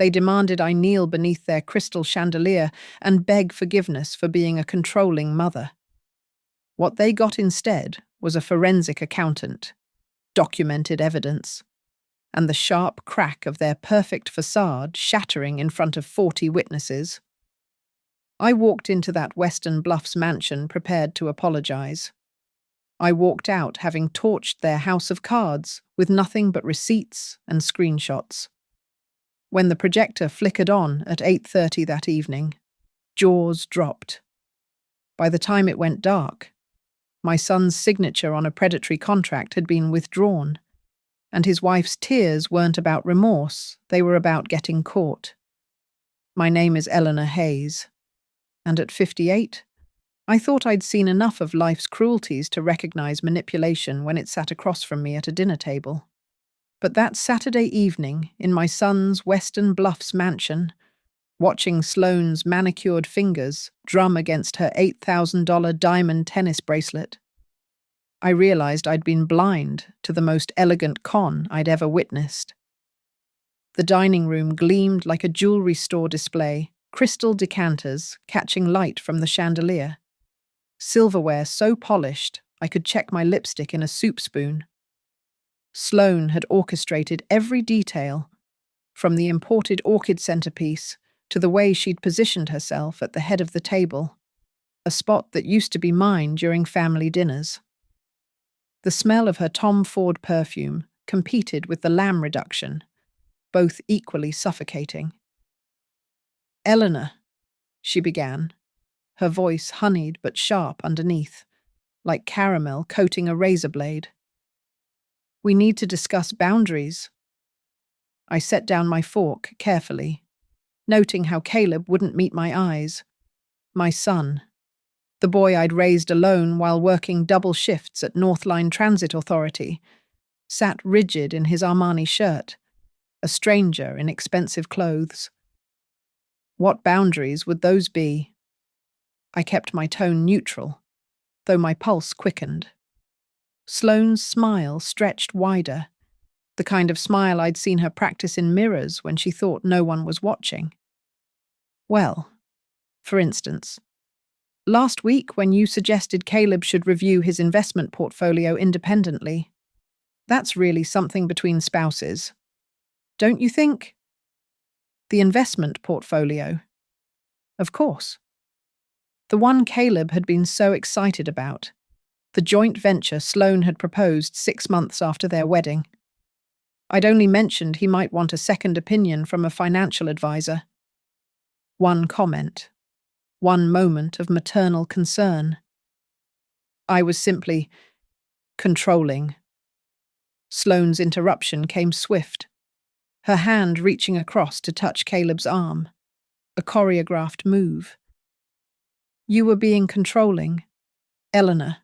They demanded I kneel beneath their crystal chandelier and beg forgiveness for being a controlling mother. What they got instead was a forensic accountant, documented evidence, and the sharp crack of their perfect facade shattering in front of 40 witnesses. I walked into that Western Bluffs mansion prepared to apologize. I walked out having torched their house of cards with nothing but receipts and screenshots. When the projector flickered on at 8:30 that evening, jaws dropped. By the time it went dark, my son's signature on a predatory contract had been withdrawn, and his wife's tears weren't about remorse, they were about getting caught. My name is Eleanor Hayes, and at 58, I thought I'd seen enough of life's cruelties to recognize manipulation when it sat across from me at a dinner table. But that Saturday evening, in my son's Western Bluffs mansion, watching Sloane's manicured fingers drum against her $8,000 diamond tennis bracelet, I realized I'd been blind to the most elegant con I'd ever witnessed. The dining room gleamed like a jewelry store display, crystal decanters catching light from the chandelier. Silverware so polished I could check my lipstick in a soup spoon. Sloane had orchestrated every detail, from the imported orchid centerpiece to the way she'd positioned herself at the head of the table, a spot that used to be mine during family dinners. The smell of her Tom Ford perfume competed with the lamb reduction, both equally suffocating. "Eleanor," she began, her voice honeyed but sharp underneath, like caramel coating a razor blade. "We need to discuss boundaries." I set down my fork carefully, noting how Caleb wouldn't meet my eyes. My son, the boy I'd raised alone while working double shifts at Northline Transit Authority, sat rigid in his Armani shirt, a stranger in expensive clothes. What boundaries would those be? I kept my tone neutral, though my pulse quickened. Sloane's smile stretched wider, the kind of smile I'd seen her practice in mirrors when she thought no one was watching. "Well, for instance, last week when you suggested Caleb should review his investment portfolio independently, that's really something between spouses. Don't you think?" "The investment portfolio?" "Of course. The one Caleb had been so excited about. The joint venture Sloane had proposed 6 months after their wedding. I'd only mentioned he might want a second opinion from a financial advisor. One comment. One moment of maternal concern. I was simply controlling. Sloane's interruption came swift, her hand reaching across to touch Caleb's arm, a choreographed move. "You were being controlling, Eleanor."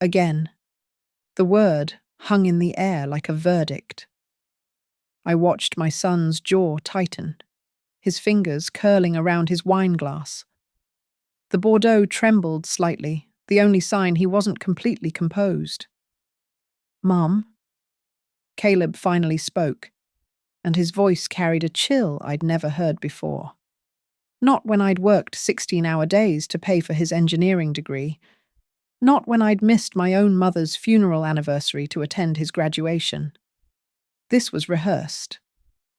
Again, the word hung in the air like a verdict. I watched my son's jaw tighten, his fingers curling around his wine glass. The Bordeaux trembled slightly, the only sign he wasn't completely composed. "Mom?" Caleb finally spoke, and his voice carried a chill I'd never heard before. Not when I'd worked 16-hour days to pay for his engineering degree. Not when I'd missed my own mother's funeral anniversary to attend his graduation. This was rehearsed,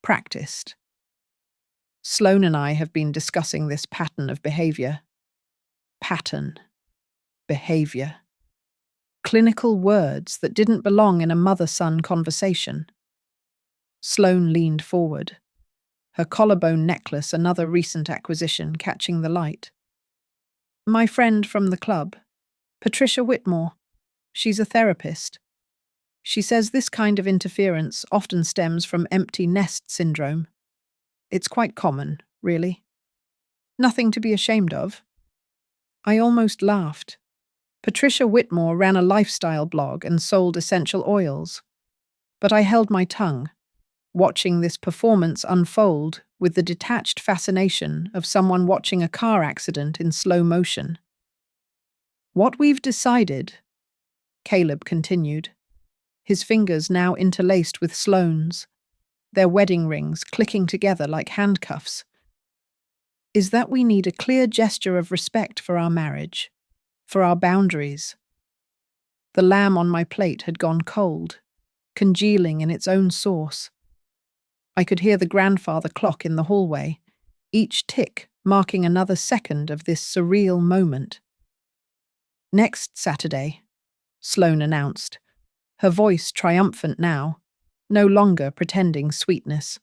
practiced. Sloane and I have been discussing this pattern of behavior. Pattern. Behavior. Clinical words that didn't belong in a mother-son conversation. Sloane leaned forward, her collarbone necklace another recent acquisition catching the light. "My friend from the club, Patricia Whitmore. She's a therapist. She says this kind of interference often stems from empty nest syndrome. It's quite common, really. Nothing to be ashamed of." I almost laughed. Patricia Whitmore ran a lifestyle blog and sold essential oils. But I held my tongue, watching this performance unfold with the detached fascination of someone watching a car accident in slow motion. "What we've decided," Caleb continued, his fingers now interlaced with Sloane's, their wedding rings clicking together like handcuffs, is that we need a clear gesture of respect for our marriage, for our boundaries. The lamb on my plate had gone cold, congealing in its own sauce. I could hear the grandfather clock in the hallway, each tick marking another second of this surreal moment. "Next Saturday," Sloane announced, her voice triumphant now, no longer pretending sweetness.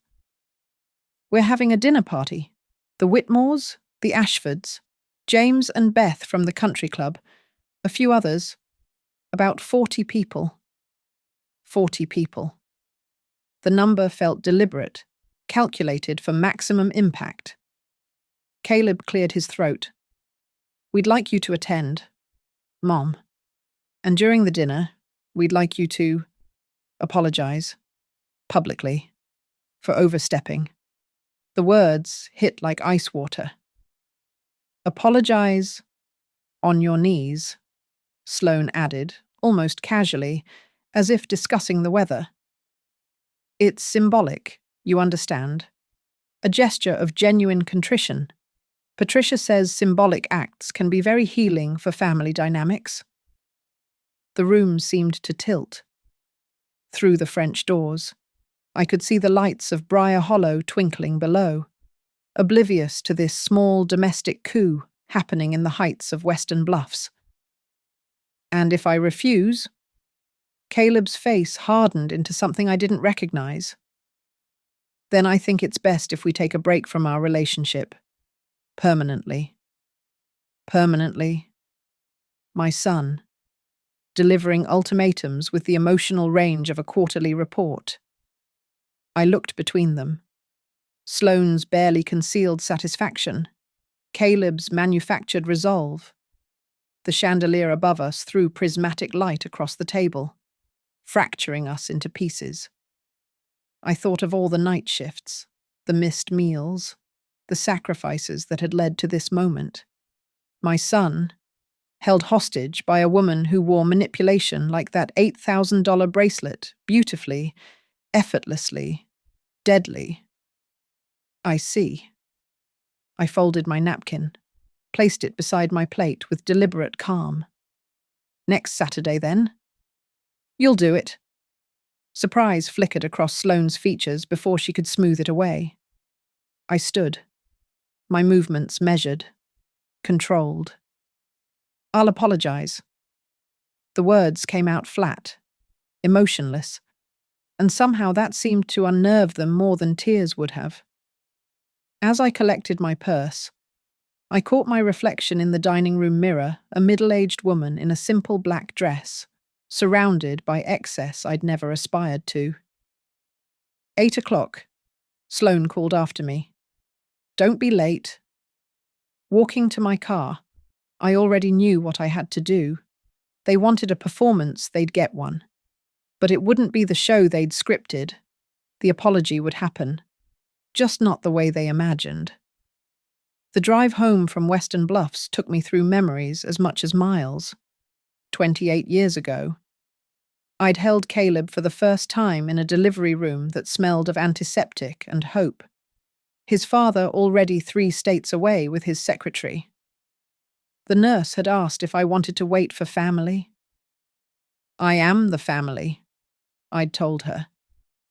"We're having a dinner party. The Whitmores, the Ashfords, James and Beth from the country club, a few others, about 40 people. 40 people. The number felt deliberate, calculated for maximum impact. Caleb cleared his throat. "We'd like you to attend, Mom. And during the dinner, we'd like you to apologize, publicly, for overstepping." The words hit like ice water. "Apologize on your knees," Sloane added, almost casually, as if discussing the weather. "It's symbolic, you understand. A gesture of genuine contrition. Patricia says symbolic acts can be very healing for family dynamics." The room seemed to tilt. Through the French doors, I could see the lights of Briar Hollow twinkling below, oblivious to this small domestic coup happening in the heights of Western Bluffs. "And if I refuse?" Caleb's face hardened into something I didn't recognize. "Then I think it's best if we take a break from our relationship. Permanently." Permanently. My son, delivering ultimatums with the emotional range of a quarterly report. I looked between them. Sloane's barely concealed satisfaction, Caleb's manufactured resolve. The chandelier above us threw prismatic light across the table, fracturing us into pieces. I thought of all the night shifts, the missed meals, the sacrifices that had led to this moment. My son, held hostage by a woman who wore manipulation like that $8,000 bracelet, beautifully, effortlessly, deadly. I see. I folded my napkin, placed it beside my plate with deliberate calm. "Next Saturday, then?" "You'll do it." Surprise flickered across Sloane's features before she could smooth it away. I stood, my movements measured, controlled. "I'll apologize." The words came out flat, emotionless, and somehow that seemed to unnerve them more than tears would have. As I collected my purse, I caught my reflection in the dining room mirror, a middle-aged woman in a simple black dress, surrounded by excess I'd never aspired to. 8 o'clock, Sloane called after me. "Don't be late." Walking to my car, I already knew what I had to do. They wanted a performance, they'd get one. But it wouldn't be the show they'd scripted. The apology would happen, just not the way they imagined. The drive home from Western Bluffs took me through memories as much as miles. 28 years ago, I'd held Caleb for the first time in a delivery room that smelled of antiseptic and hope. His father already 3 states away with his secretary. The nurse had asked if I wanted to wait for family. "I am the family," I'd told her,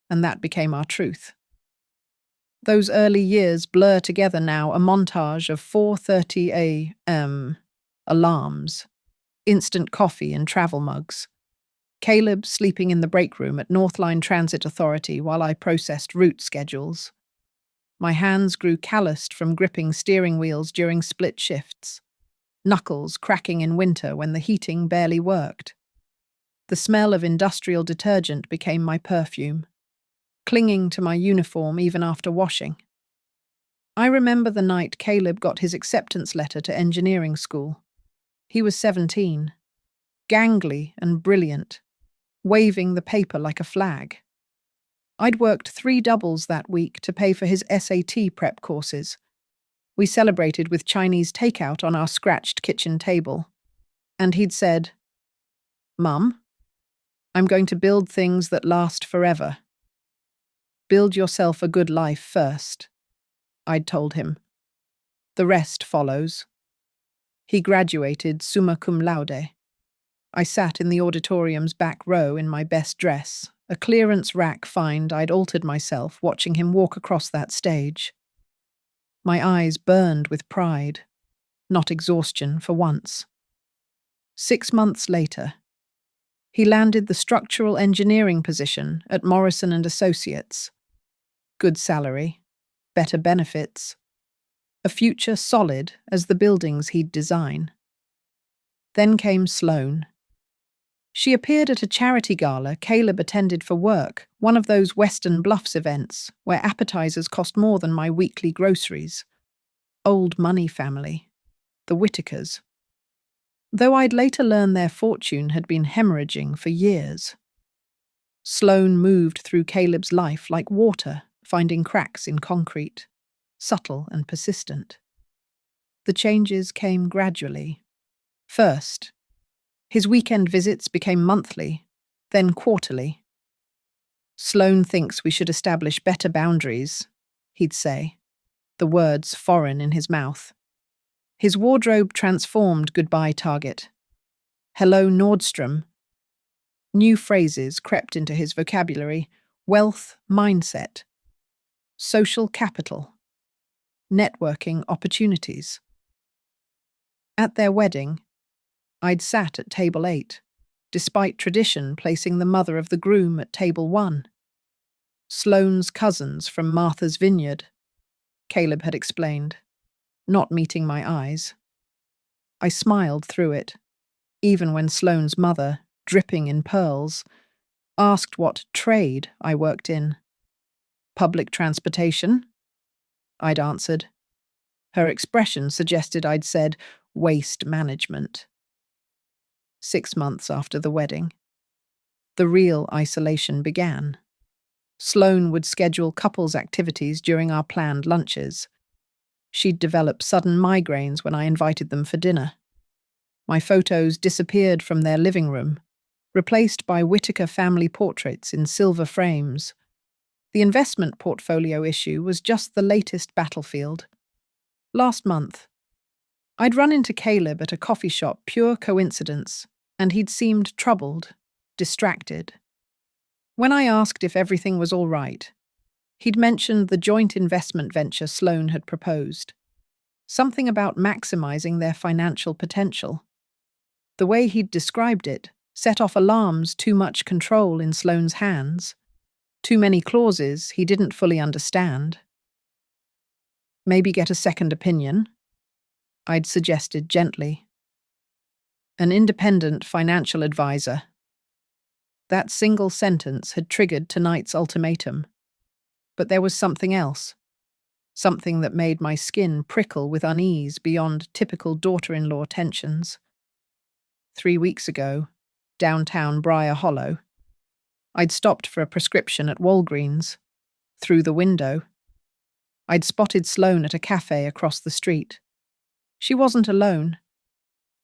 and that became our truth. Those early years blur together now, a montage of 4:30 a.m. alarms, instant coffee and travel mugs. Caleb sleeping in the break room at Northline Transit Authority while I processed route schedules. My hands grew calloused from gripping steering wheels during split shifts, knuckles cracking in winter when the heating barely worked. The smell of industrial detergent became my perfume, clinging to my uniform even after washing. I remember the night Caleb got his acceptance letter to engineering school. He was 17, gangly and brilliant, waving the paper like a flag. I'd worked 3 doubles that week to pay for his SAT prep courses. We celebrated with Chinese takeout on our scratched kitchen table. And he'd said, "Mum, I'm going to build things that last forever." Build yourself a good life first, I'd told him. The rest follows. He graduated summa cum laude. I sat in the auditorium's back row in my best dress, a clearance rack find I'd altered myself watching him walk across that stage. My eyes burned with pride, not exhaustion for once. 6 months later, he landed the structural engineering position at Morrison & Associates. Good salary, better benefits, a future solid as the buildings he'd design. Then came Sloane. She appeared at a charity gala Caleb attended for work, one of those Western Bluffs events where appetizers cost more than my weekly groceries. Old money family, the Whitakers. Though I'd later learn their fortune had been hemorrhaging for years. Sloane moved through Caleb's life like water, finding cracks in concrete, subtle and persistent. The changes came gradually. First, his weekend visits became monthly, then quarterly. Sloane thinks we should establish better boundaries, he'd say, the words foreign in his mouth. His wardrobe transformed goodbye Target. Hello Nordstrom. New phrases crept into his vocabulary: wealth mindset, social capital, networking opportunities. At their wedding, I'd sat at table 8, despite tradition placing the mother of the groom at table 1. Sloane's cousins from Martha's Vineyard, Caleb had explained, not meeting my eyes. I smiled through it, even when Sloane's mother, dripping in pearls, asked what trade I worked in. Public transportation? I'd answered. Her expression suggested I'd said waste management. 6 months after the wedding, the real isolation began. Sloane would schedule couples activities during our planned lunches. She'd develop sudden migraines when I invited them for dinner. My photos disappeared from their living room, replaced by Whitaker family portraits in silver frames. The investment portfolio issue was just the latest battlefield. Last month, I'd run into Caleb at a coffee shop, pure coincidence, and he'd seemed troubled, distracted. When I asked if everything was all right, he'd mentioned the joint investment venture Sloane had proposed. Something about maximizing their financial potential. The way he'd described it set off alarms: too much control in Sloane's hands, too many clauses he didn't fully understand. Maybe get a second opinion, I'd suggested gently. An independent financial advisor. That single sentence had triggered tonight's ultimatum. But there was something else. Something that made my skin prickle with unease beyond typical daughter-in-law tensions. 3 weeks ago, downtown Briar Hollow, I'd stopped for a prescription at Walgreens. Through the window, I'd spotted Sloane at a cafe across the street. She wasn't alone.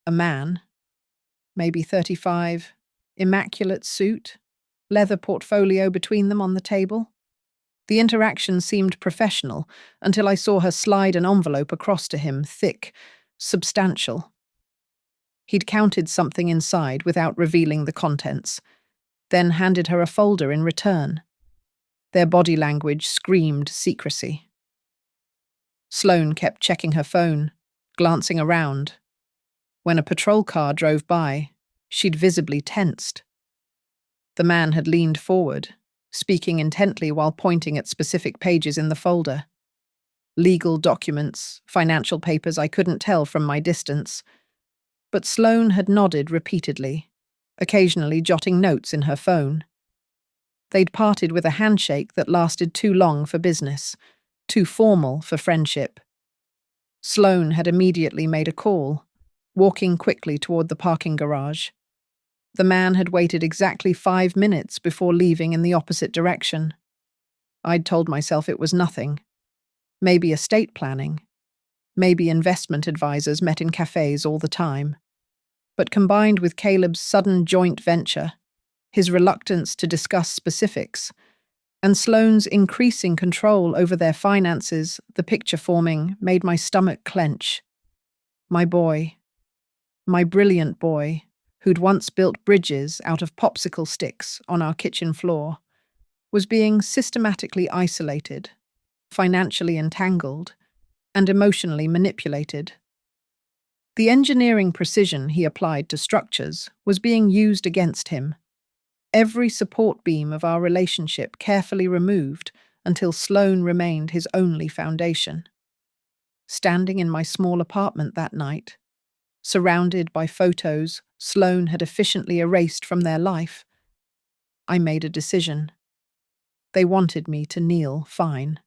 A man, maybe 35, immaculate suit, leather portfolio between them on the table. The interaction seemed professional until I saw her slide an envelope across to him, thick, substantial. He'd counted something inside without revealing the contents, then handed her a folder in return. Their body language screamed secrecy. Sloane kept checking her phone, glancing around. When a patrol car drove by, she'd visibly tensed. The man had leaned forward, speaking intently while pointing at specific pages in the folder. Legal documents, financial papers I couldn't tell from my distance. But Sloane had nodded repeatedly, occasionally jotting notes in her phone. They'd parted with a handshake that lasted too long for business, too formal for friendship. Sloane had immediately made a call, walking quickly toward the parking garage. The man had waited exactly 5 minutes before leaving in the opposite direction. I'd told myself it was nothing. Maybe estate planning. Maybe investment advisors met in cafes all the time. But combined with Caleb's sudden joint venture, his reluctance to discuss specifics, And Sloane's increasing control over their finances, the picture forming, made my stomach clench. My boy, my brilliant boy, who'd once built bridges out of popsicle sticks on our kitchen floor, was being systematically isolated, financially entangled, and emotionally manipulated. The engineering precision he applied to structures was being used against him. Every support beam of our relationship carefully removed until Sloane remained his only foundation. Standing in my small apartment that night, surrounded by photos Sloane had efficiently erased from their life, I made a decision. They wanted me to kneel, fine.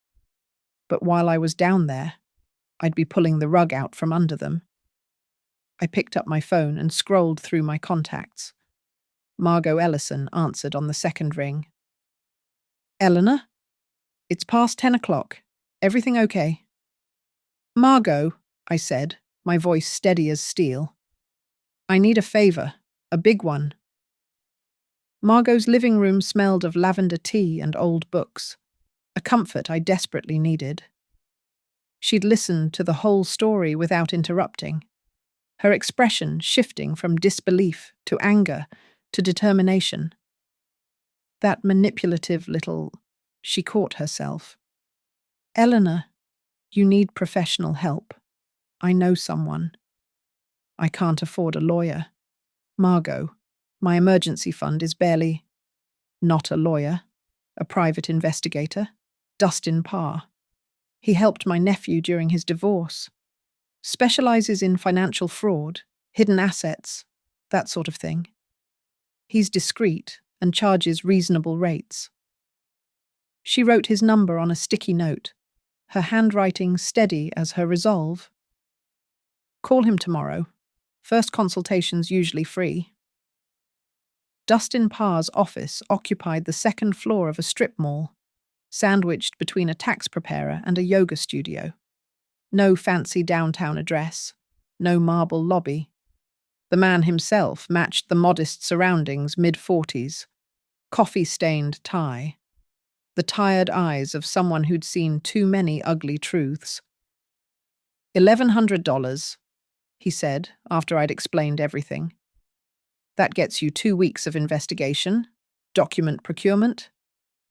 But while I was down there, I'd be pulling the rug out from under them. I picked up my phone and scrolled through my contacts. Margot Ellison answered on the second ring. Eleanor? It's past 10 o'clock. Everything okay? Margot, I said, my voice steady as steel. I need a favor, a big one. Margot's living room smelled of lavender tea and old books, a comfort I desperately needed. She'd listened to the whole story without interrupting, her expression shifting from disbelief to anger to determination. That manipulative little... She caught herself. Eleanor, you need professional help. I know someone. I can't afford a lawyer. Margot, my emergency fund is barely... Not a lawyer, a private investigator. Dustin Parr. He helped my nephew during his divorce. Specializes in financial fraud, hidden assets, that sort of thing. He's discreet and charges reasonable rates. She wrote his number on a sticky note, her handwriting steady as her resolve. Call him tomorrow. First consultation's usually free. Dustin Parr's office occupied the second floor of a strip mall, sandwiched between a tax preparer and a yoga studio. No fancy downtown address, no marble lobby. The man himself matched the modest surroundings, mid-40s, coffee-stained tie, the tired eyes of someone who'd seen too many ugly truths. $1,100, he said, after I'd explained everything. That gets you 2 weeks of investigation, document procurement,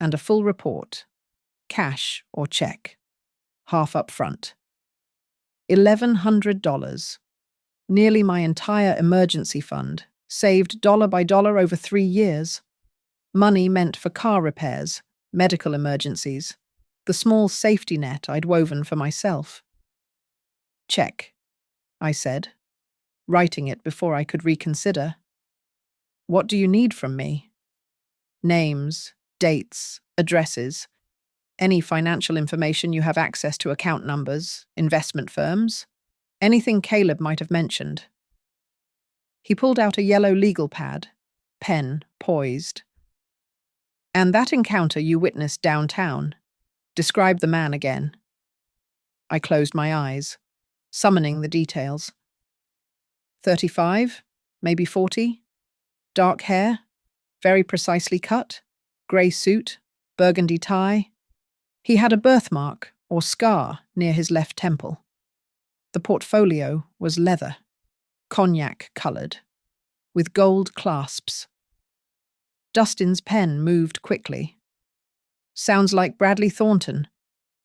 and a full report. Cash or check. Half up front. $1,100. Nearly my entire emergency fund, saved dollar by dollar over 3 years. Money meant for car repairs, medical emergencies, the small safety net I'd woven for myself. Check, I said, writing it before I could reconsider. What do you need from me? Names, dates, addresses, any financial information you have access to, account numbers, investment firms, anything Caleb might have mentioned. He pulled out a yellow legal pad, pen poised. And that encounter you witnessed downtown. Describe the man again. I closed my eyes, summoning the details. 35, maybe 40. Dark hair, very precisely cut, grey suit, burgundy tie. He had a birthmark or scar near his left temple. The portfolio was leather, cognac-coloured, with gold clasps. Dustin's pen moved quickly. Sounds like Bradley Thornton.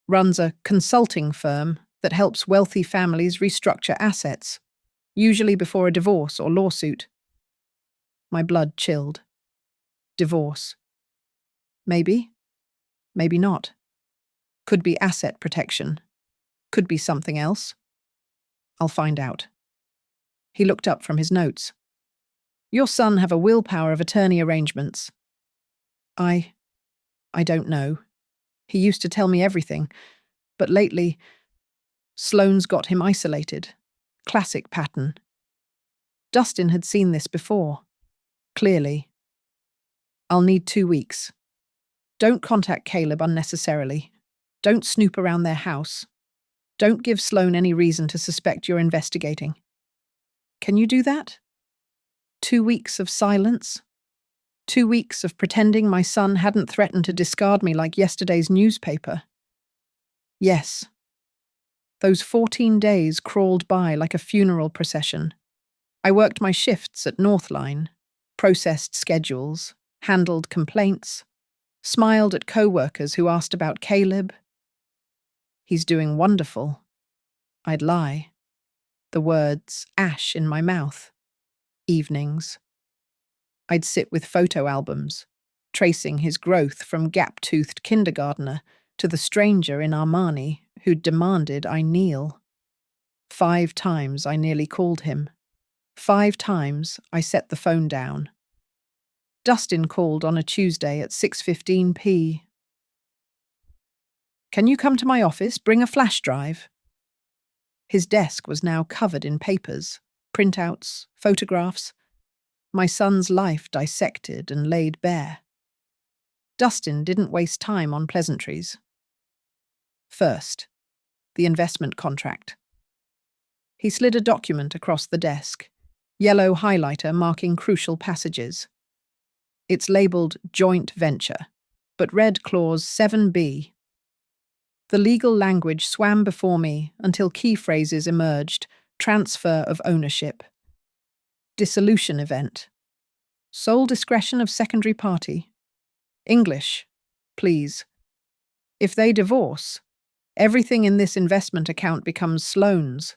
Runs a consulting firm that helps wealthy families restructure assets, usually before a divorce or lawsuit. My blood chilled. Divorce. Maybe. Maybe not. Could be asset protection. Could be something else. I'll find out. He looked up from his notes. Your son have a willpower of attorney arrangements. I don't know. He used to tell me everything, but lately, Sloane's got him isolated. Classic pattern. Dustin had seen this before. Clearly. I'll need 2 weeks. Don't contact Caleb unnecessarily. Don't snoop around their house. Don't give Sloane any reason to suspect you're investigating. Can you do that? 2 weeks of silence? 2 weeks of pretending my son hadn't threatened to discard me like yesterday's newspaper. Yes, those 14 days crawled by like a funeral procession. I worked my shifts at Northline, processed schedules, handled complaints, smiled at co-workers who asked about Caleb. He's doing wonderful. I'd lie. The words ash in my mouth. Evenings. I'd sit with photo albums, tracing his growth from gap-toothed kindergartner to the stranger in Armani who'd demanded I kneel. 5 times I nearly called him. 5 times I set the phone down. Dustin called on a Tuesday at 6:15 p. "Can you come to my office? Bring a flash drive." His desk was now covered in papers, printouts, photographs, my son's life dissected and laid bare. Dustin didn't waste time on pleasantries. First, the investment contract. He slid a document across the desk, yellow highlighter marking crucial passages. It's labeled joint venture, but read clause 7b. The legal language swam before me until key phrases emerged: transfer of ownership, dissolution event, sole discretion of secondary party, English, please. If they divorce, everything in this investment account becomes Sloane's,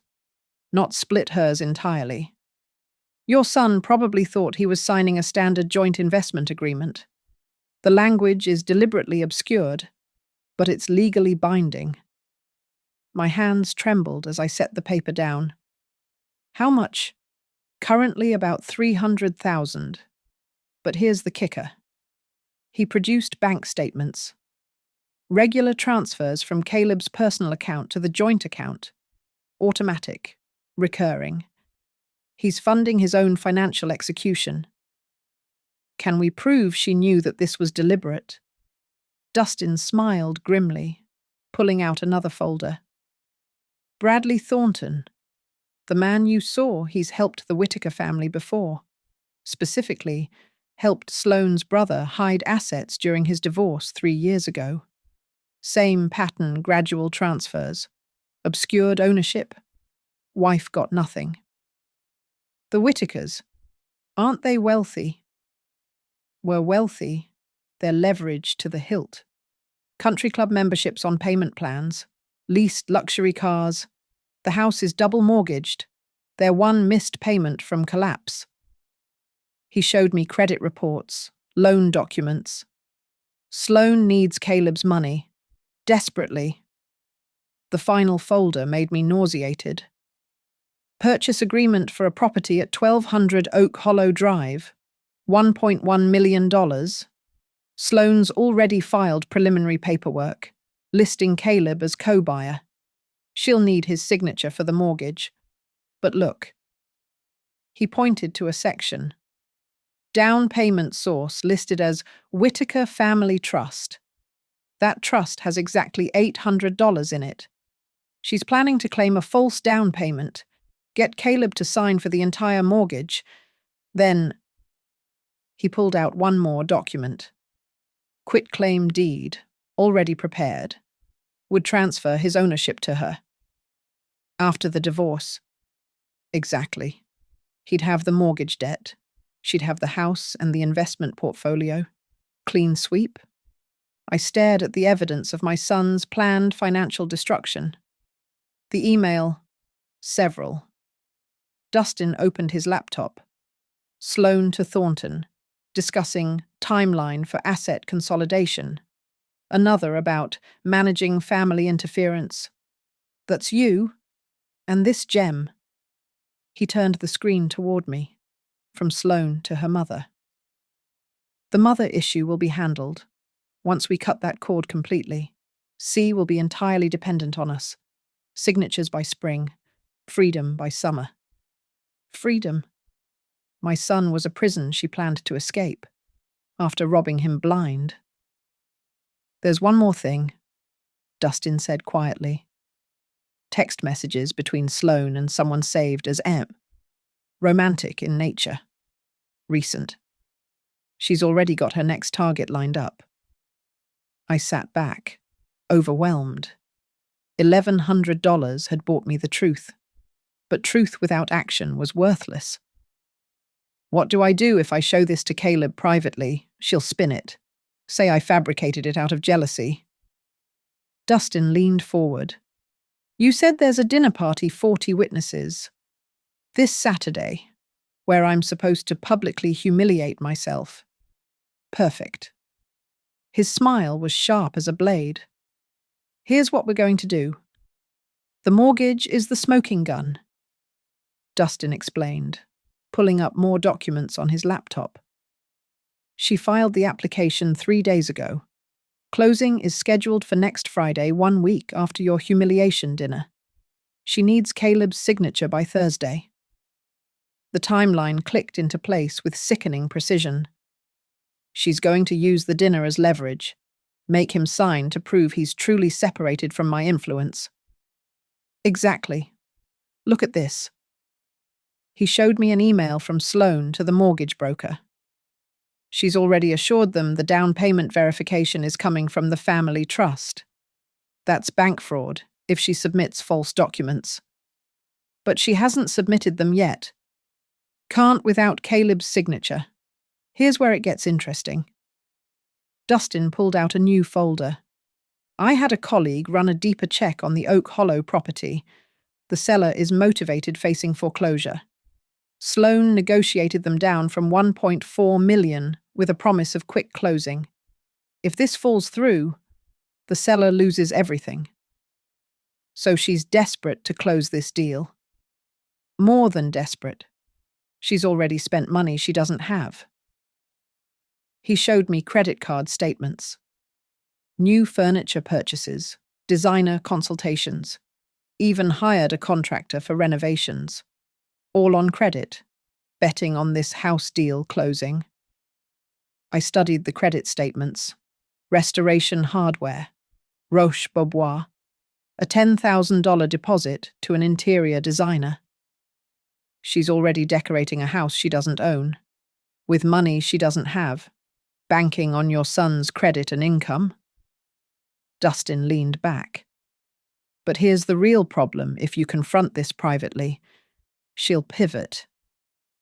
not split hers entirely. Your son probably thought he was signing a standard joint investment agreement. The language is deliberately obscured, but it's legally binding. My hands trembled as I set the paper down. How much? Currently about 300,000. But here's the kicker. He produced bank statements. Regular transfers from Caleb's personal account to the joint account. Automatic. Recurring. He's funding his own financial execution. Can we prove she knew that this was deliberate? Dustin smiled grimly, pulling out another folder. Bradley Thornton. The man you saw, he's helped the Whitaker family before. Specifically, helped Sloane's brother hide assets during his divorce 3 years ago. Same pattern, gradual transfers. Obscured ownership. Wife got nothing. The Whitakers, aren't they wealthy? Were wealthy, they're leveraged to the hilt. Country club memberships on payment plans, leased luxury cars. The house is double mortgaged. They're one missed payment from collapse. He showed me credit reports, loan documents. Sloane needs Caleb's money. Desperately. The final folder made me nauseated. Purchase agreement for a property at 1200 Oak Hollow Drive. $1.1 million. Sloane's already filed preliminary paperwork, listing Caleb as co-buyer. She'll need his signature for the mortgage. But look. He pointed to a section. Down payment source listed as Whitaker Family Trust. That trust has exactly $800 in it. She's planning to claim a false down payment, get Caleb to sign for the entire mortgage. Then he pulled out one more document. Quitclaim deed, already prepared, would transfer his ownership to her. After the divorce. Exactly. He'd have the mortgage debt. She'd have the house and the investment portfolio. Clean sweep. I stared at the evidence of my son's planned financial destruction. The email. Several. Dustin opened his laptop. Sloane to Thornton, discussing timeline for asset consolidation. Another about managing family interference. That's you? And this gem. He turned the screen toward me, from Sloane to her mother. The mother issue will be handled. Once we cut that cord completely, C will be entirely dependent on us. Signatures by spring, freedom by summer. Freedom. My son was a prison she planned to escape, after robbing him blind. There's one more thing, Dustin said quietly. Text messages between Sloane and someone saved as M. Romantic in nature. Recent. She's already got her next target lined up. I sat back, overwhelmed. $1,100 had bought me the truth, but truth without action was worthless. What do I do if I show this to Caleb privately? She'll spin it. Say I fabricated it out of jealousy. Dustin leaned forward. You said there's a dinner party, 40 witnesses. This Saturday, where I'm supposed to publicly humiliate myself. Perfect. His smile was sharp as a blade. Here's what we're going to do. The mortgage is the smoking gun, Dustin explained, pulling up more documents on his laptop. She filed the application 3 days ago. Closing is scheduled for next Friday, 1 week after your humiliation dinner. She needs Caleb's signature by Thursday. The timeline clicked into place with sickening precision. She's going to use the dinner as leverage, make him sign to prove he's truly separated from my influence. Exactly. Look at this. He showed me an email from Sloan to the mortgage broker. She's already assured them the down payment verification is coming from the family trust. That's bank fraud if she submits false documents. But she hasn't submitted them yet. Can't without Caleb's signature. Here's where it gets interesting. Dustin pulled out a new folder. I had a colleague run a deeper check on the Oak Hollow property. The seller is motivated facing foreclosure. Sloan negotiated them down from $1.4 million with a promise of quick closing. If this falls through, the seller loses everything. So she's desperate to close this deal. More than desperate. She's already spent money she doesn't have. He showed me credit card statements. New furniture purchases, designer consultations, even hired a contractor for renovations. All on credit, betting on this house deal closing. I studied the credit statements. Restoration Hardware, Roche Bobois, a $10,000 deposit to an interior designer. She's already decorating a house she doesn't own, with money she doesn't have, banking on your son's credit and income. Dustin leaned back. But here's the real problem if you confront this privately. She'll pivot.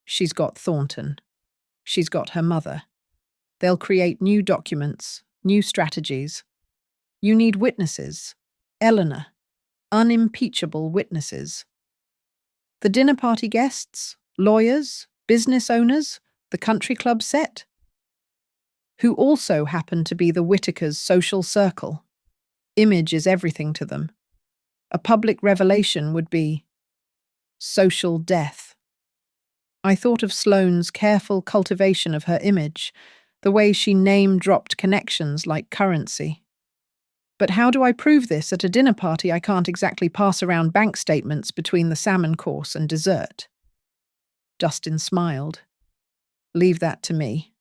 She's got Thornton. She's got her mother. They'll create new documents, new strategies. You need witnesses. Eleanor. Unimpeachable witnesses. The dinner party guests, lawyers, business owners, the country club set, who also happen to be the Whitakers' social circle. Image is everything to them. A public revelation would be social death. I thought of Sloane's careful cultivation of her image, the way she name-dropped connections like currency. But how do I prove this at a dinner party? I can't exactly pass around bank statements between the salmon course and dessert. Dustin smiled. Leave that to me.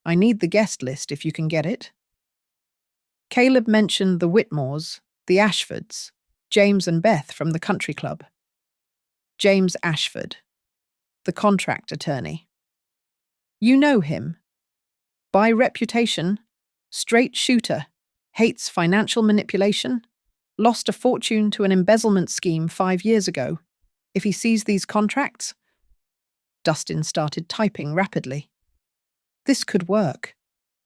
I need the guest list if you can get it. Caleb mentioned the Whitmores, the Ashfords, James and Beth from the country club. James Ashford, the contract attorney. You know him. By reputation, straight shooter, hates financial manipulation, lost a fortune to an embezzlement scheme 5 years ago. If he sees these contracts... Dustin started typing rapidly. This could work,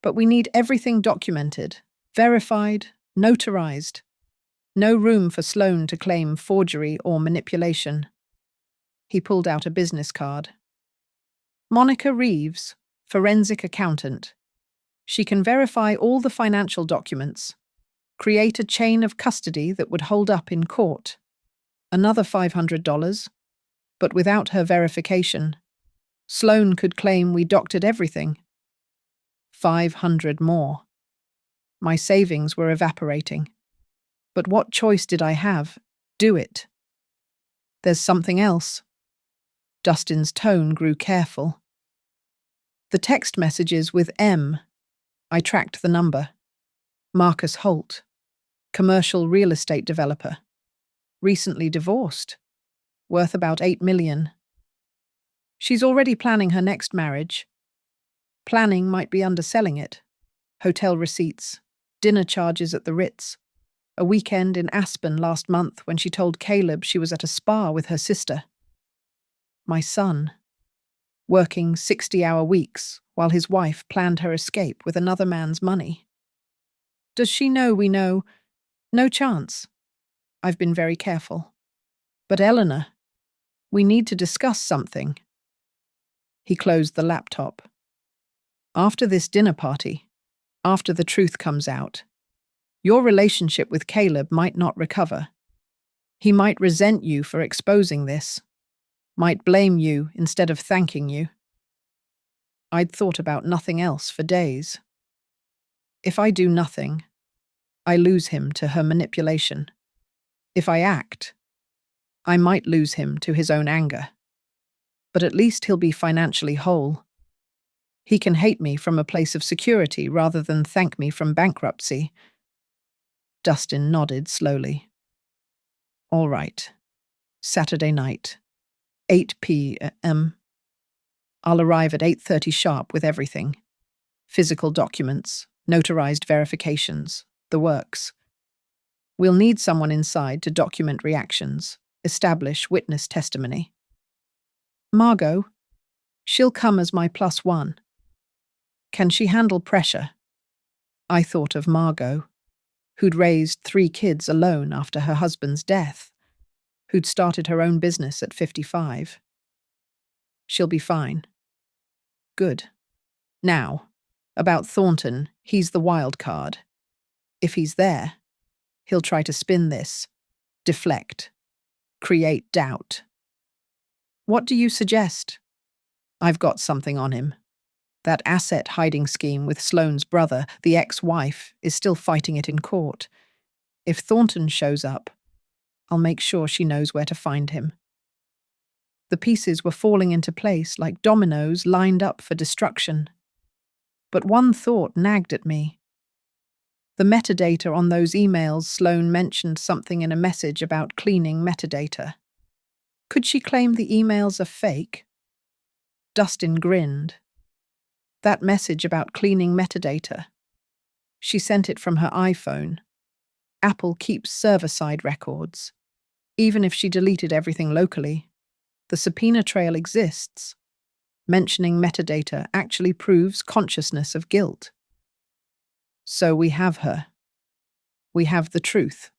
but we need everything documented, verified, notarized. No room for Sloan to claim forgery or manipulation. He pulled out a business card. Monica Reeves, forensic accountant. She can verify all the financial documents, create a chain of custody that would hold up in court. Another $500, but without her verification, Sloan could claim we doctored everything. 500 more. My savings were evaporating. But what choice did I have? Do it. There's something else. Dustin's tone grew careful. The text messages with M. I tracked the number. Marcus Holt, commercial real estate developer. Recently divorced. Worth about $8 million. She's already planning her next marriage. Planning might be underselling it. Hotel receipts, dinner charges at the Ritz, a weekend in Aspen last month when she told Caleb she was at a spa with her sister. My son, working 60-hour weeks while his wife planned her escape with another man's money. Does she know we know? No chance. I've been very careful. But Eleanor, we need to discuss something. He closed the laptop. After this dinner party, after the truth comes out, your relationship with Caleb might not recover. He might resent you for exposing this, might blame you instead of thanking you. I'd thought about nothing else for days. If I do nothing, I lose him to her manipulation. If I act, I might lose him to his own anger. But at least he'll be financially whole. He can hate me from a place of security rather than thank me from bankruptcy. Dustin nodded slowly. All right. Saturday night, 8 p.m. I'll arrive at 8:30 sharp with everything. Physical documents, notarized verifications, the works. We'll need someone inside to document reactions, establish witness testimony. Margot, she'll come as my +1. Can she handle pressure? I thought of Margot, who'd raised 3 kids alone after her husband's death, who'd started her own business at 55. She'll be fine. Good. Now, about Thornton, he's the wild card. If he's there, he'll try to spin this, deflect, create doubt. What do you suggest? I've got something on him. That asset hiding scheme with Sloane's brother, the ex-wife, is still fighting it in court. If Thornton shows up, I'll make sure she knows where to find him. The pieces were falling into place like dominoes lined up for destruction. But one thought nagged at me. The metadata on those emails, Sloane mentioned something in a message about cleaning metadata. Could she claim the emails are fake? Dustin grinned. That message about cleaning metadata. She sent it from her iPhone. Apple keeps server-side records. Even if she deleted everything locally, the subpoena trail exists. Mentioning metadata actually proves consciousness of guilt. So we have her. We have the truth.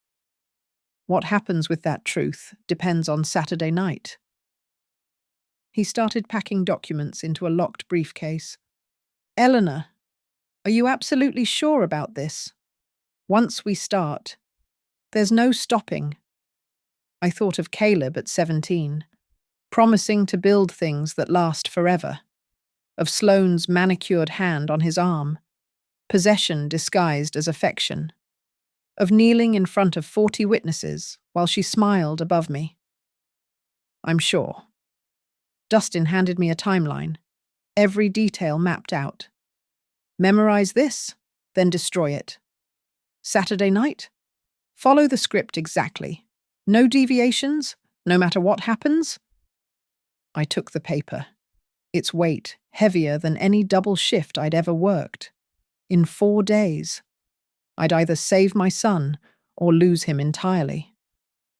What happens with that truth depends on Saturday night. He started packing documents into a locked briefcase. Eleanor, are you absolutely sure about this? Once we start, there's no stopping. I thought of Caleb at 17, promising to build things that last forever, of Sloane's manicured hand on his arm, possession disguised as affection, of kneeling in front of 40 witnesses while she smiled above me. I'm sure. Dustin handed me a timeline, every detail mapped out. Memorize this, then destroy it. Saturday night? Follow the script exactly. No deviations, no matter what happens? I took the paper. Its weight heavier than any double shift I'd ever worked. In 4 days. I'd either save my son or lose him entirely.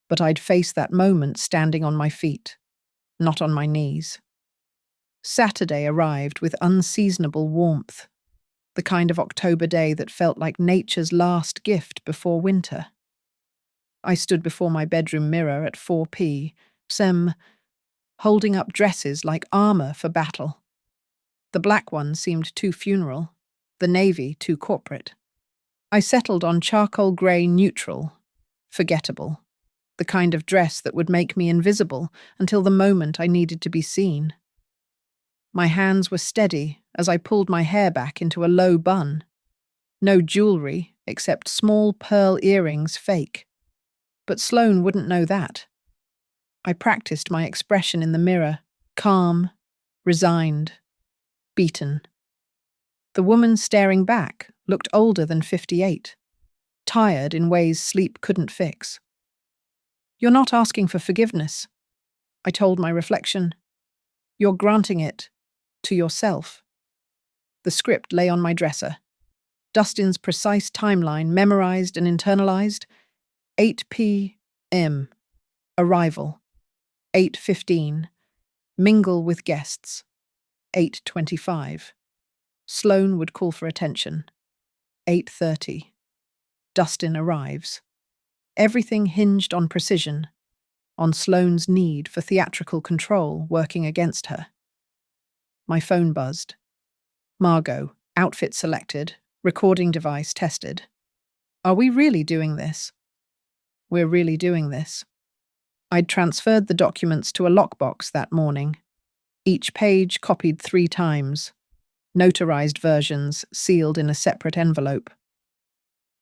But I'd face that moment standing on my feet, not on my knees. Saturday arrived with unseasonable warmth, the kind of October day that felt like nature's last gift before winter. I stood before my bedroom mirror at 4 p.m, holding up dresses like armor for battle. The black one seemed too funeral, the navy too corporate. I settled on charcoal grey neutral, forgettable, the kind of dress that would make me invisible until the moment I needed to be seen. My hands were steady as I pulled my hair back into a low bun. No jewelry except small pearl earrings, fake. But Sloane wouldn't know that. I practiced my expression in the mirror, calm, resigned, beaten. The woman staring back looked older than 58, tired in ways sleep couldn't fix. You're not asking for forgiveness, I told my reflection. You're granting it to yourself. The script lay on my dresser. Dustin's precise timeline memorized and internalized. 8 p.m. Arrival. 8:15. Mingle with guests. 8:25. Sloane would call for attention. 8:30. Dustin arrives. Everything hinged on precision, on Sloane's need for theatrical control working against her. My phone buzzed. Margot, outfit selected, recording device tested. Are we really doing this? We're really doing this. I'd transferred the documents to a lockbox that morning. Each page copied 3 times. Notarized versions sealed in a separate envelope.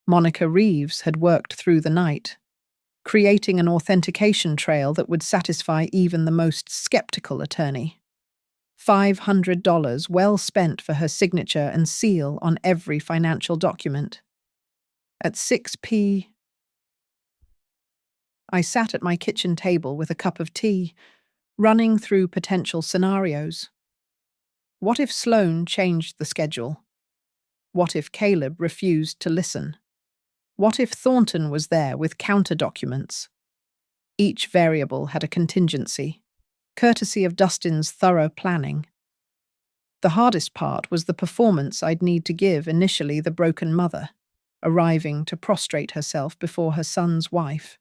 Monica Reeves had worked through the night, creating an authentication trail that would satisfy even the most skeptical attorney. $500 well spent for her signature and seal on every financial document. At 6 p.m, I sat at my kitchen table with a cup of tea, running through potential scenarios. What if Sloane changed the schedule? What if Caleb refused to listen? What if Thornton was there with counter-documents? Each variable had a contingency, courtesy of Dustin's thorough planning. The hardest part was the performance I'd need to give initially the broken mother, arriving to prostrate herself before her son's wife.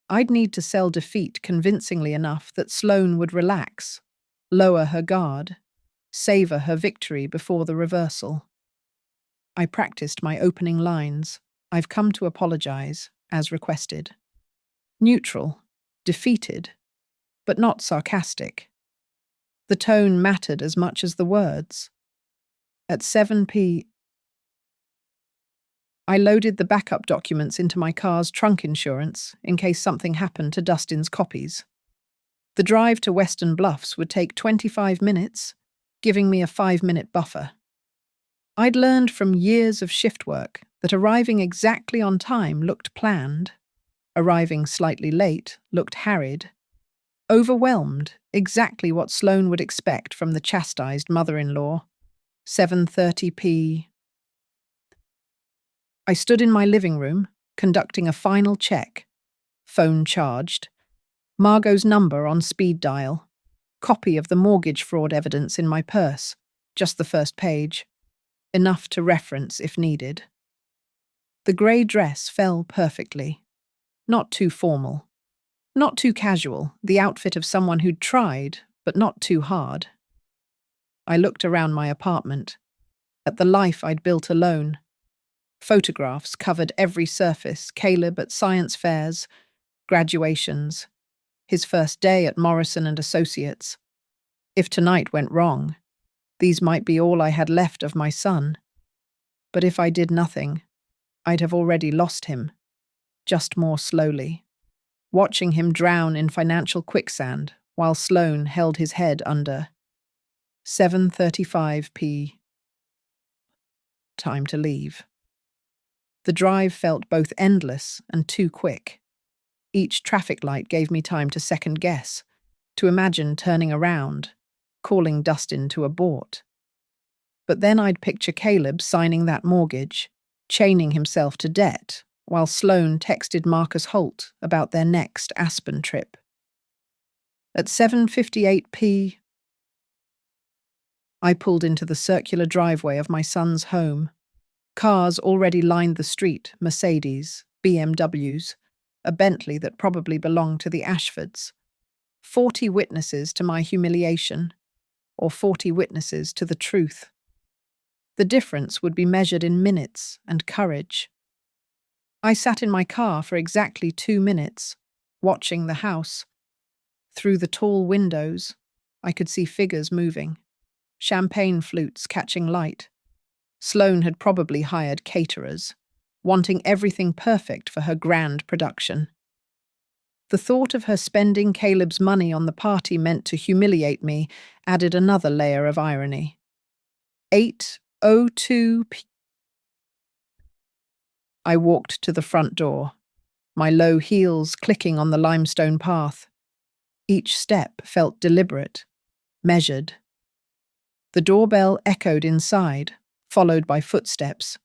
I'd need to sell defeat convincingly enough that Sloane would relax, lower her guard, savor her victory before the reversal. I practiced my opening lines. I've come to apologize, as requested. Neutral, defeated, but not sarcastic. The tone mattered as much as the words. At 7 p.m, I loaded the backup documents into my car's trunk insurance in case something happened to Dustin's copies. The drive to Western Bluffs would take 25 minutes, giving me a 5-minute buffer. I'd learned from years of shift work that arriving exactly on time looked planned, arriving slightly late looked harried, overwhelmed, exactly what Sloane would expect from the chastised mother-in-law. 7:30 p.m. I stood in my living room, conducting a final check. Phone charged. Margot's number on speed dial. Copy of the mortgage fraud evidence in my purse. Just the first page. Enough to reference if needed. The grey dress fell perfectly. Not too formal. Not too casual, the outfit of someone who'd tried, but not too hard. I looked around my apartment, at the life I'd built alone. Photographs covered every surface, Caleb at science fairs, graduations, his first day at Morrison and Associates. If tonight went wrong, these might be all I had left of my son. But if I did nothing, I'd have already lost him, just more slowly, watching him drown in financial quicksand while Sloane held his head under. 7:35 p.m. Time to leave. The drive felt both endless and too quick. Each traffic light gave me time to second guess, to imagine turning around, calling Dustin to abort. But then I'd picture Caleb signing that mortgage, chaining himself to debt, while Sloane texted Marcus Holt about their next Aspen trip. At 7:58 p.m, I pulled into the circular driveway of my son's home. Cars already lined the street, Mercedes, BMWs, a Bentley that probably belonged to the Ashfords. 40 witnesses to my humiliation, or 40 witnesses to the truth. The difference would be measured in minutes and courage. I sat in my car for exactly 2 minutes, watching the house. Through the tall windows, I could see figures moving, champagne flutes catching light. Sloane had probably hired caterers, wanting everything perfect for her grand production. The thought of her spending Caleb's money on the party meant to humiliate me added another layer of irony. 8:02 p.m. I walked to the front door, my low heels clicking on the limestone path. Each step felt deliberate, measured. The doorbell echoed inside, followed by footsteps.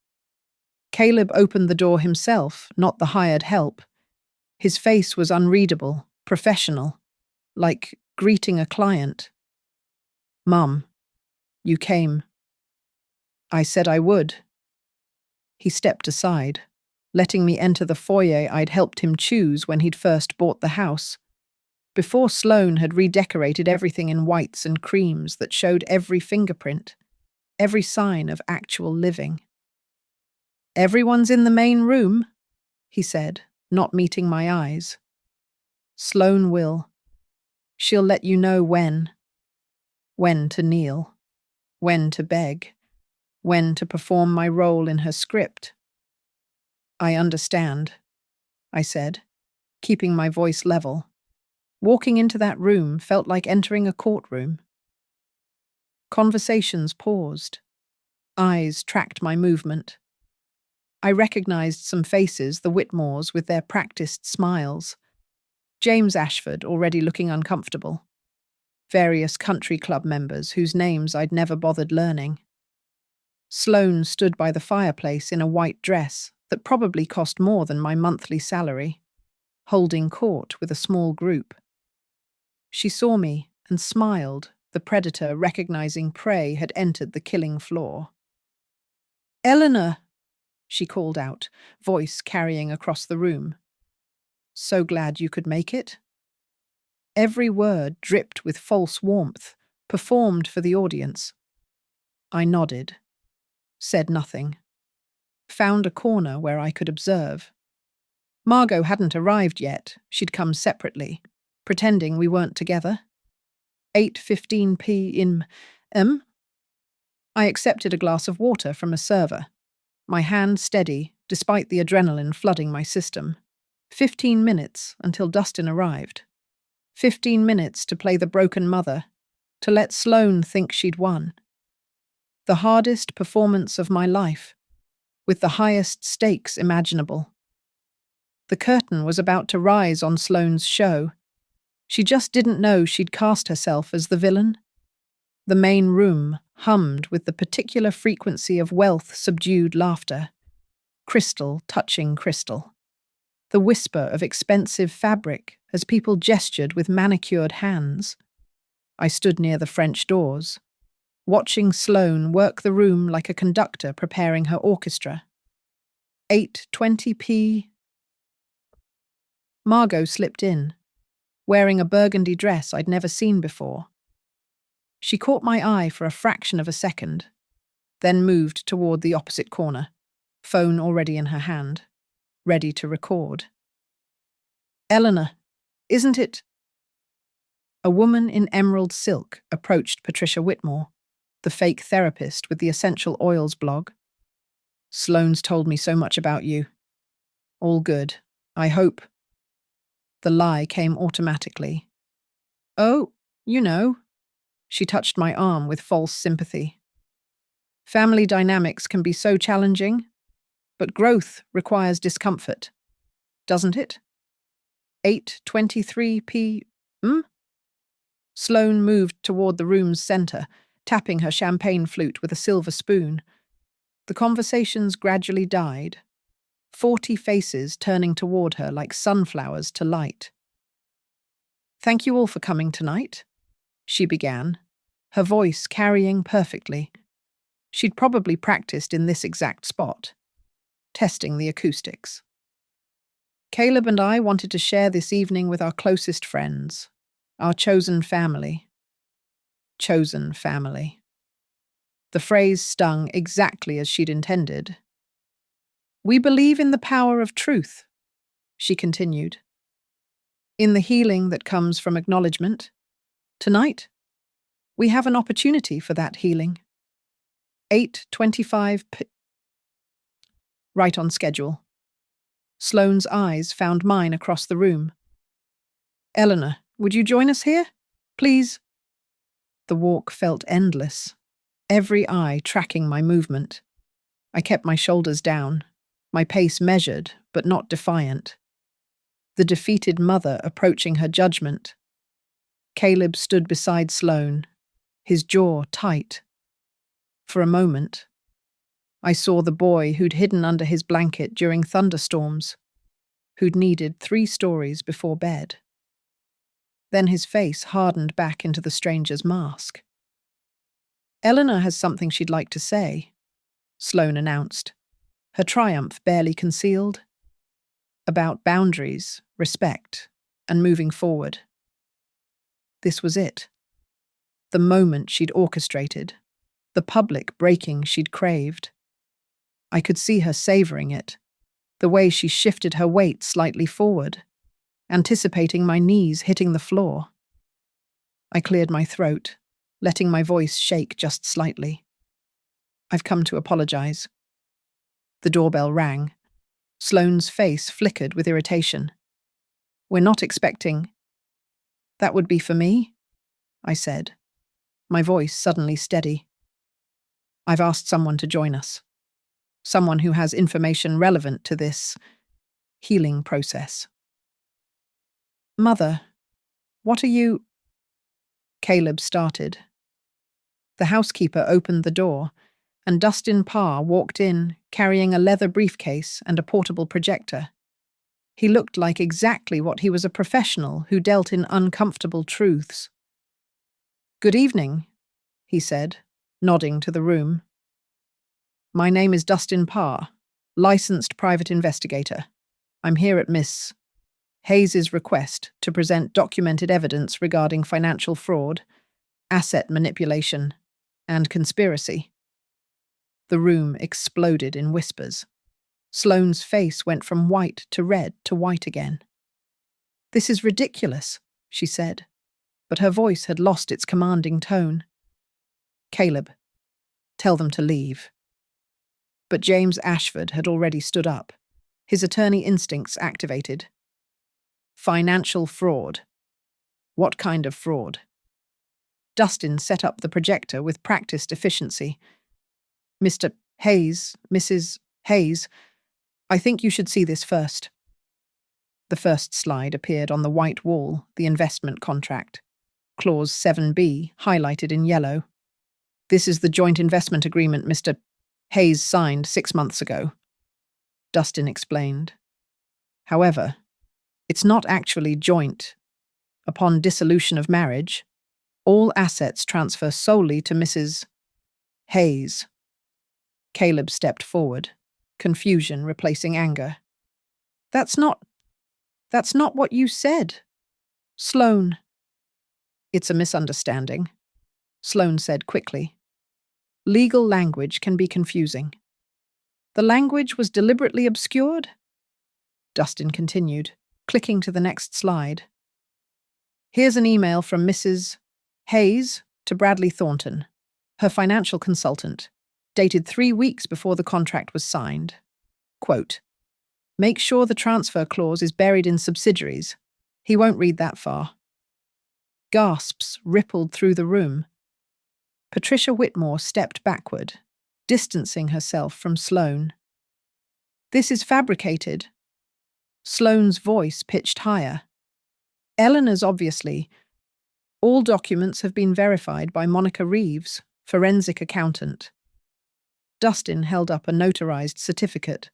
Caleb opened the door himself, not the hired help. His face was unreadable, professional, like greeting a client. "Mum, you came." "I said I would." He stepped aside, letting me enter the foyer I'd helped him choose when he'd first bought the house. Before Sloane had redecorated everything in whites and creams that showed every fingerprint, every sign of actual living. "Everyone's in the main room," he said, not meeting my eyes. "Sloane will. She'll let you know when. When to kneel. When to beg. When to perform my role in her script." "I understand," I said, keeping my voice level. Walking into that room felt like entering a courtroom. Conversations paused. Eyes tracked my movement. I recognized some faces, the Whitmores with their practiced smiles. James Ashford, already looking uncomfortable. Various country club members whose names I'd never bothered learning. Sloane stood by the fireplace in a white dress that probably cost more than my monthly salary, holding court with a small group. She saw me and smiled, the predator recognizing prey had entered the killing floor. "Eleanor!" she called out, voice carrying across the room. "So glad you could make it." Every word dripped with false warmth, performed for the audience. I nodded, said nothing, found a corner where I could observe. Margot hadn't arrived yet. She'd come separately, pretending we weren't together. 8:15 p.m. I accepted a glass of water from a server, my hand steady despite the adrenaline flooding my system. 15 minutes until Dustin arrived. 15 minutes to play the broken mother, to let Sloane think she'd won. The hardest performance of my life, with the highest stakes imaginable. The curtain was about to rise on Sloane's show. She just didn't know she'd cast herself as the villain. The main room hummed with the particular frequency of wealth-subdued laughter, crystal touching crystal. The whisper of expensive fabric as people gestured with manicured hands. I stood near the French doors, watching Sloane work the room like a conductor preparing her orchestra. 8:20 p. Margot slipped in, wearing a burgundy dress I'd never seen before. She caught my eye for a fraction of a second, then moved toward the opposite corner, phone already in her hand, ready to record. "Eleanor, isn't it?" A woman in emerald silk approached Patricia Whitmore, the fake therapist with the essential oils blog. "Sloane's told me so much about you. All good, I hope." The lie came automatically. "Oh, you know." She touched my arm with false sympathy. "Family dynamics can be so challenging, but growth requires discomfort, doesn't it?" 8:23 p.m. Sloane moved toward the room's center, tapping her champagne flute with a silver spoon. The conversations gradually died, 40 faces turning toward her like sunflowers to light. "Thank you all for coming tonight," she began, her voice carrying perfectly. She'd probably practiced in this exact spot, testing the acoustics. "Caleb and I wanted to share this evening with our closest friends, our chosen family." Chosen family. The phrase stung exactly as she'd intended. "We believe in the power of truth," she continued, "in the healing that comes from acknowledgement. Tonight, we have an opportunity for that healing." 8:25 p. Right on schedule. Sloane's eyes found mine across the room. "Eleanor, would you join us here? Please?" The walk felt endless, every eye tracking my movement. I kept my shoulders down, my pace measured but not defiant. The defeated mother approaching her judgment. Caleb stood beside Sloane, his jaw tight, For a moment, I saw the boy who'd hidden under his blanket during thunderstorms, who'd needed 3 stories before bed. Then his face hardened back into the stranger's mask. "Eleanor has something she'd like to say," Sloane announced, her triumph barely concealed. About boundaries, respect, and moving forward. This was it. The moment she'd orchestrated, the public breaking she'd craved. I could see her savoring it, the way she shifted her weight slightly forward, anticipating my knees hitting the floor. I cleared my throat, letting my voice shake just slightly. "I've come to apologize." The doorbell rang. Sloane's face flickered with irritation. "We're not expecting—" "That would be for me?" I said, my voice suddenly steady. "I've asked someone to join us. Someone who has information relevant to this healing process." "Mother, what are you—" Caleb started. The housekeeper opened the door, and Dustin Parr walked in, carrying a leather briefcase and a portable projector. He looked like exactly what he was, a professional who dealt in uncomfortable truths. "Good evening," he said, nodding to the room. "My name is Dustin Parr, licensed private investigator. I'm here at Miss Hayes's request to present documented evidence regarding financial fraud, asset manipulation, and conspiracy." The room exploded in whispers. Sloane's face went from white to red to white again. "This is ridiculous," she said, but her voice had lost its commanding tone. "Caleb, tell them to leave." But James Ashford had already stood up, his attorney instincts activated. "Financial fraud. What kind of fraud?" Dustin set up the projector with practiced efficiency. "Mr. Hayes, Mrs. Hayes, I think you should see this first." The first slide appeared on the white wall, the investment contract. Clause 7B, highlighted in yellow. "This is the joint investment agreement Mr. Hayes signed 6 months ago," Dustin explained. "However, it's not actually joint. Upon dissolution of marriage, all assets transfer solely to Mrs. Hayes." Caleb stepped forward, confusion replacing anger. That's not what you said, Sloane." "It's a misunderstanding," Sloane said quickly. "Legal language can be confusing." "The language was deliberately obscured?" Dustin continued, clicking to the next slide. "Here's an email from Mrs. Hayes to Bradley Thornton, her financial consultant, dated 3 weeks before the contract was signed. Quote, 'Make sure the transfer clause is buried in subsidiaries.' He won't read that far." Gasps rippled through the room. Patricia Whitmore stepped backward, distancing herself from Sloane. "This is fabricated." Sloane's voice pitched higher. "Eleanor's obviously. All documents have been verified by Monica Reeves, forensic accountant." Dustin held up a notarized certificate.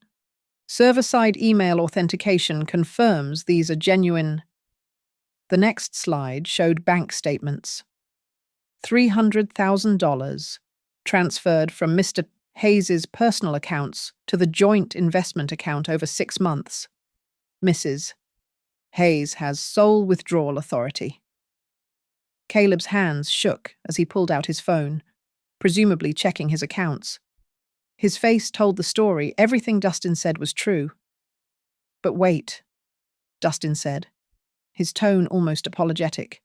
"Server-side email authentication confirms these are genuine." The next slide showed bank statements. $300,000 transferred from Mr. Hayes's personal accounts to the joint investment account over 6 months. Mrs. Hayes has sole withdrawal authority. Caleb's hands shook as he pulled out his phone, presumably checking his accounts. His face told the story. Everything Dustin said was true. "But wait," Dustin said, his tone almost apologetic.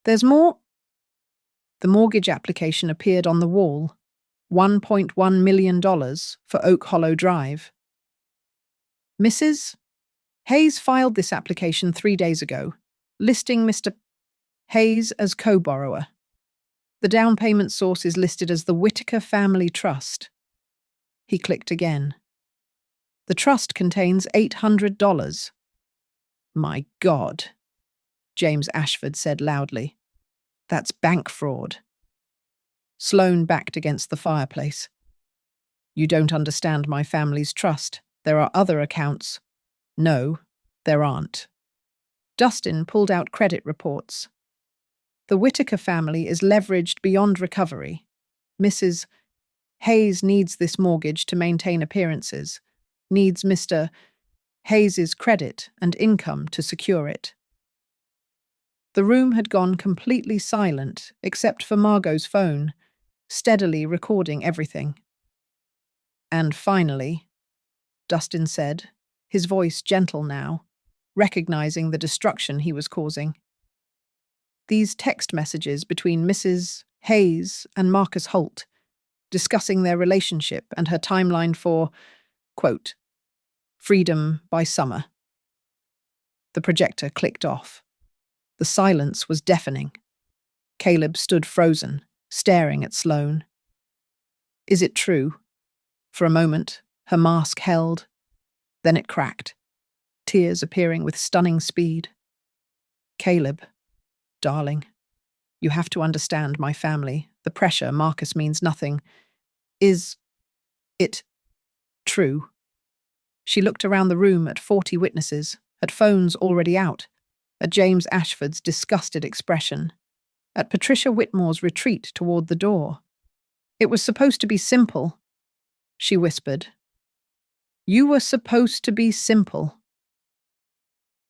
"There's more." The mortgage application appeared on the wall, $1.1 million for Oak Hollow Drive. "Mrs. Hayes filed this application 3 days ago, listing Mr. Hayes as co-borrower. The down payment source is listed as the Whitaker Family Trust." He clicked again. "The trust contains $800. "My God," James Ashford said loudly. "That's bank fraud." Sloane backed against the fireplace. You don't understand my family's trust. There are other accounts. No, there aren't. Dustin pulled out credit reports. The Whitaker family is leveraged beyond recovery. Mrs. Hayes needs this mortgage to maintain appearances, needs Mr. Hayes's credit and income to secure it. The room had gone completely silent, except for Margot's phone, steadily recording everything. And finally, Dustin said, his voice gentle now, recognizing the destruction he was causing. These text messages between Mrs. Hayes and Marcus Holt, discussing their relationship and her timeline for, quote, freedom by summer. The projector clicked off. The silence was deafening. Caleb stood frozen, staring at Sloane. Is it true? For a moment, her mask held. Then it cracked, tears appearing with stunning speed. Caleb, darling, you have to understand my family. The pressure, Marcus means nothing. Is it true? She looked around the room at 40 witnesses, at phones already out, at James Ashford's disgusted expression, at Patricia Whitmore's retreat toward the door. It was supposed to be simple, she whispered. You were supposed to be simple.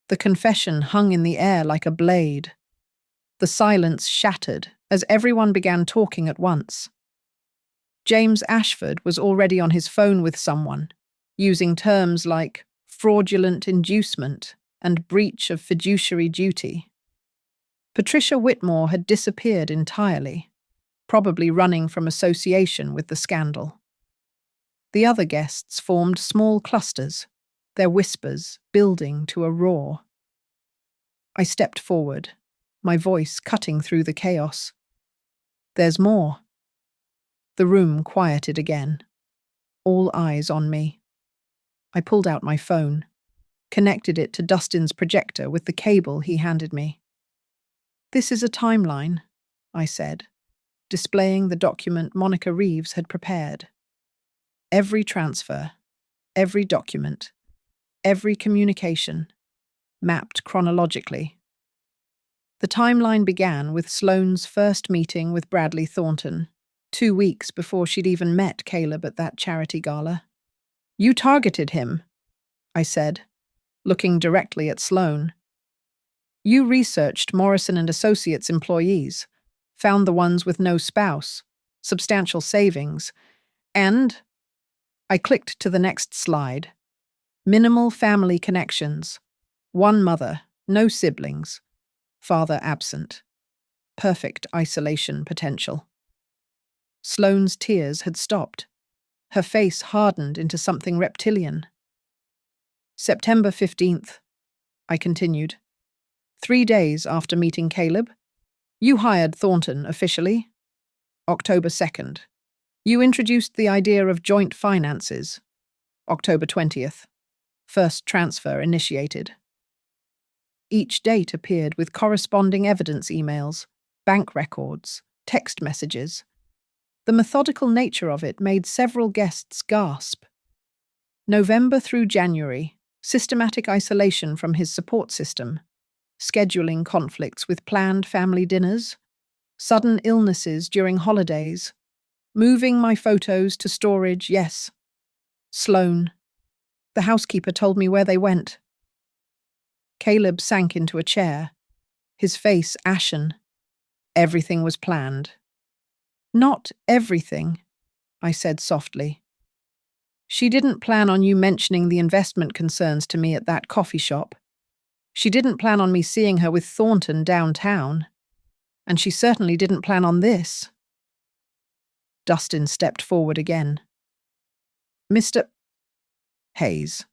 The confession hung in the air like a blade. The silence shattered as everyone began talking at once. James Ashford was already on his phone with someone, using terms like fraudulent inducement and breach of fiduciary duty. Patricia Whitmore had disappeared entirely, probably running from association with the scandal. The other guests formed small clusters, their whispers building to a roar. I stepped forward, my voice cutting through the chaos. There's more. The room quieted again, all eyes on me. I pulled out my phone, connected it to Dustin's projector with the cable he handed me. This is a timeline, I said, displaying the document Monica Reeves had prepared. Every transfer, every document, every communication, mapped chronologically. The timeline began with Sloane's first meeting with Bradley Thornton, 2 weeks before she'd even met Caleb at that charity gala. You targeted him, I said, looking directly at Sloane. You researched Morrison and Associates employees, found the ones with no spouse, substantial savings, and I clicked to the next slide. Minimal family connections. One mother, no siblings. Father absent. Perfect isolation potential. Sloane's tears had stopped. Her face hardened into something reptilian. September 15th, I continued. 3 days after meeting Caleb, you hired Thornton officially. October 2nd, you introduced the idea of joint finances. October 20th, first transfer initiated. Each date appeared with corresponding evidence emails, bank records, text messages. The methodical nature of it made several guests gasp. November through January, systematic isolation from his support system, scheduling conflicts with planned family dinners, sudden illnesses during holidays, moving my photos to storage, yes. Sloane. The housekeeper told me where they went. Caleb sank into a chair, his face ashen. Everything was planned. Not everything, I said softly. She didn't plan on you mentioning the investment concerns to me at that coffee shop. She didn't plan on me seeing her with Thornton downtown. And she certainly didn't plan on this. Dustin stepped forward again. Mr. Hayes,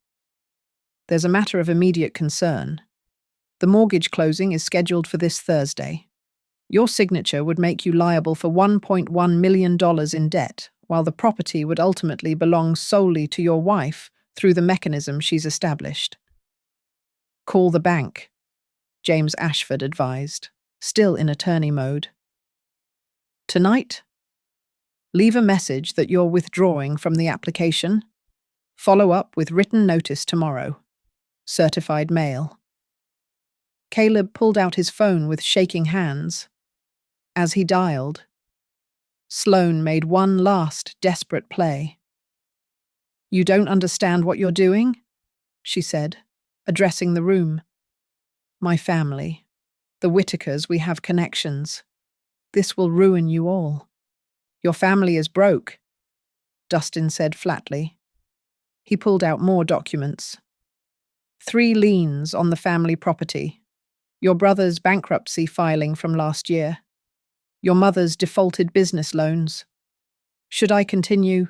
there's a matter of immediate concern. The mortgage closing is scheduled for this Thursday. Your signature would make you liable for $1.1 million in debt, while the property would ultimately belong solely to your wife through the mechanism she's established. Call the bank, James Ashford advised, still in attorney mode. Tonight? Leave a message that you're withdrawing from the application. Follow up with written notice tomorrow. Certified mail. Caleb pulled out his phone with shaking hands. As he dialed, Sloane made one last desperate play. "You don't understand what you're doing?" she said, addressing the room. "My family. The Whitakers, we have connections. This will ruin you all." "Your family is broke," Dustin said flatly. He pulled out more documents. 3 liens on the family property. Your brother's bankruptcy filing from last year. Your mother's defaulted business loans. Should I continue?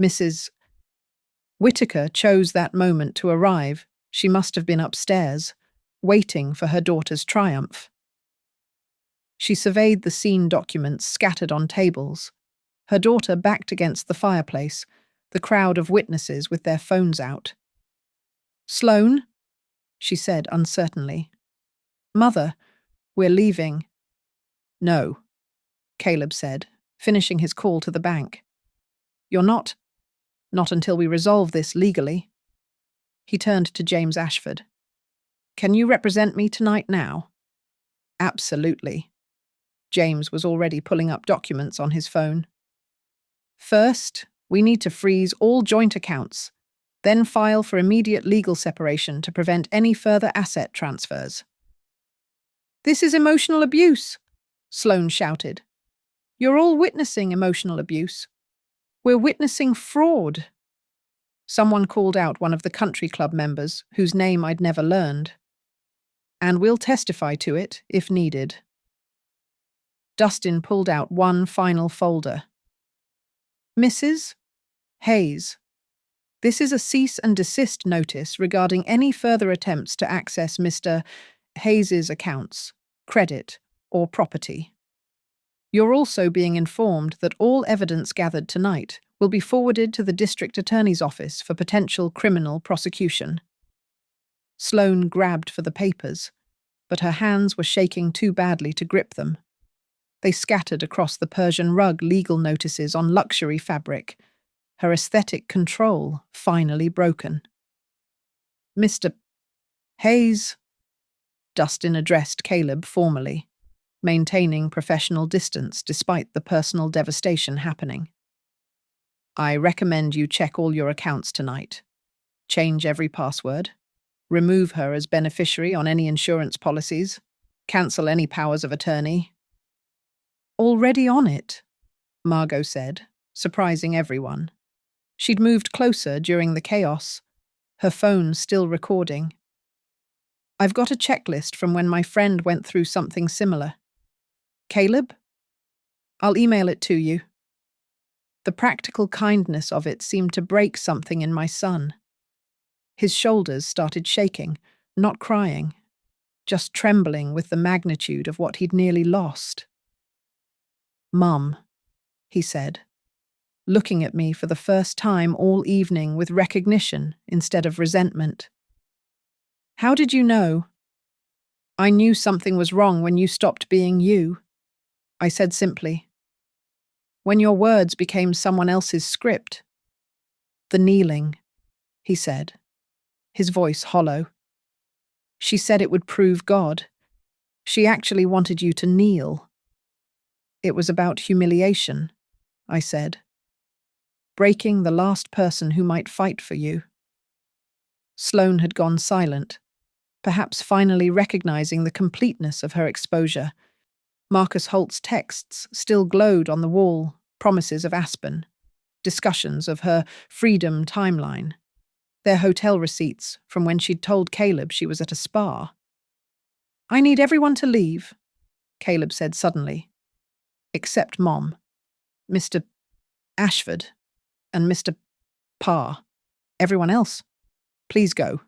Mrs. Whitaker chose that moment to arrive. She must have been upstairs, waiting for her daughter's triumph. She surveyed the scene documents scattered on tables, her daughter backed against the fireplace, the crowd of witnesses with their phones out. "Sloane?" she said uncertainly. "Mother, we're leaving." "No," Caleb said, finishing his call to the bank. "You're not? Not until we resolve this legally." He turned to James Ashford. "Can you represent me tonight now?" "Absolutely." James was already pulling up documents on his phone. "First, we need to freeze all joint accounts, then file for immediate legal separation to prevent any further asset transfers." "This is emotional abuse," Sloane shouted. "You're all witnessing emotional abuse. We're witnessing fraud." Someone called out one of the country club members, whose name I'd never learned. "And we'll testify to it, if needed." Dustin pulled out one final folder. "Mrs. Hayes, this is a cease and desist notice regarding any further attempts to access Mr. Hayes's accounts, credit, or property. You're also being informed that all evidence gathered tonight will be forwarded to the District Attorney's Office for potential criminal prosecution." Sloane grabbed for the papers, but her hands were shaking too badly to grip them. They scattered across the Persian rug legal notices on luxury fabric, her aesthetic control finally broken. "Mr. Hayes," Dustin addressed Caleb formally, maintaining professional distance despite the personal devastation happening. "I recommend you check all your accounts tonight. Change every password. Remove her as beneficiary on any insurance policies. Cancel any powers of attorney." "Already on it," Margot said, surprising everyone. She'd moved closer during the chaos, her phone still recording. "I've got a checklist from when my friend went through something similar. Caleb? I'll email it to you." The practical kindness of it seemed to break something in my son. His shoulders started shaking, not crying, just trembling with the magnitude of what he'd nearly lost. "Mum," he said, looking at me for the first time all evening with recognition instead of resentment. "How did you know?" "I knew something was wrong when you stopped being you," I said simply. "When your words became someone else's script." "The kneeling," he said, his voice hollow. "She said it would prove God. She actually wanted you to kneel." "It was about humiliation," I said. "Breaking the last person who might fight for you." Sloane had gone silent, perhaps finally recognizing the completeness of her exposure. Marcus Holt's texts still glowed on the wall, promises of Aspen, discussions of her freedom timeline, their hotel receipts from when she'd told Caleb she was at a spa. "I need everyone to leave," Caleb said suddenly. "Except Mom, Mr. Ashford, and Mr. Parr. Everyone else, please go."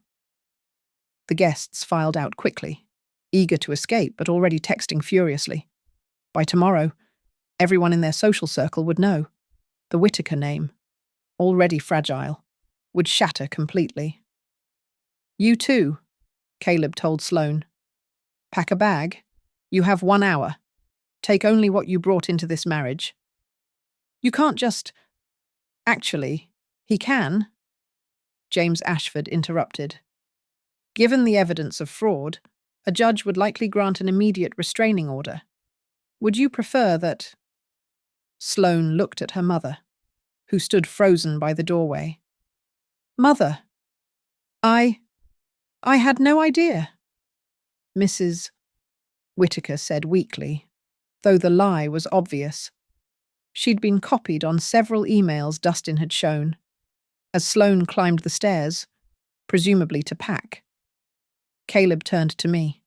The guests filed out quickly, eager to escape but already texting furiously. By tomorrow, everyone in their social circle would know. The Whitaker name, already fragile, would shatter completely. "You too," Caleb told Sloane. "Pack a bag. You have 1 hour. Take only what you brought into this marriage." You can't just... Actually, he can, James Ashford interrupted. Given the evidence of fraud, a judge would likely grant an immediate restraining order. Would you prefer that... Sloane looked at her mother, who stood frozen by the doorway. Mother, I had no idea. Mrs. Whitaker said weakly, though the lie was obvious. She'd been copied on several emails Dustin had shown, as Sloane climbed the stairs, presumably to pack. Caleb turned to me.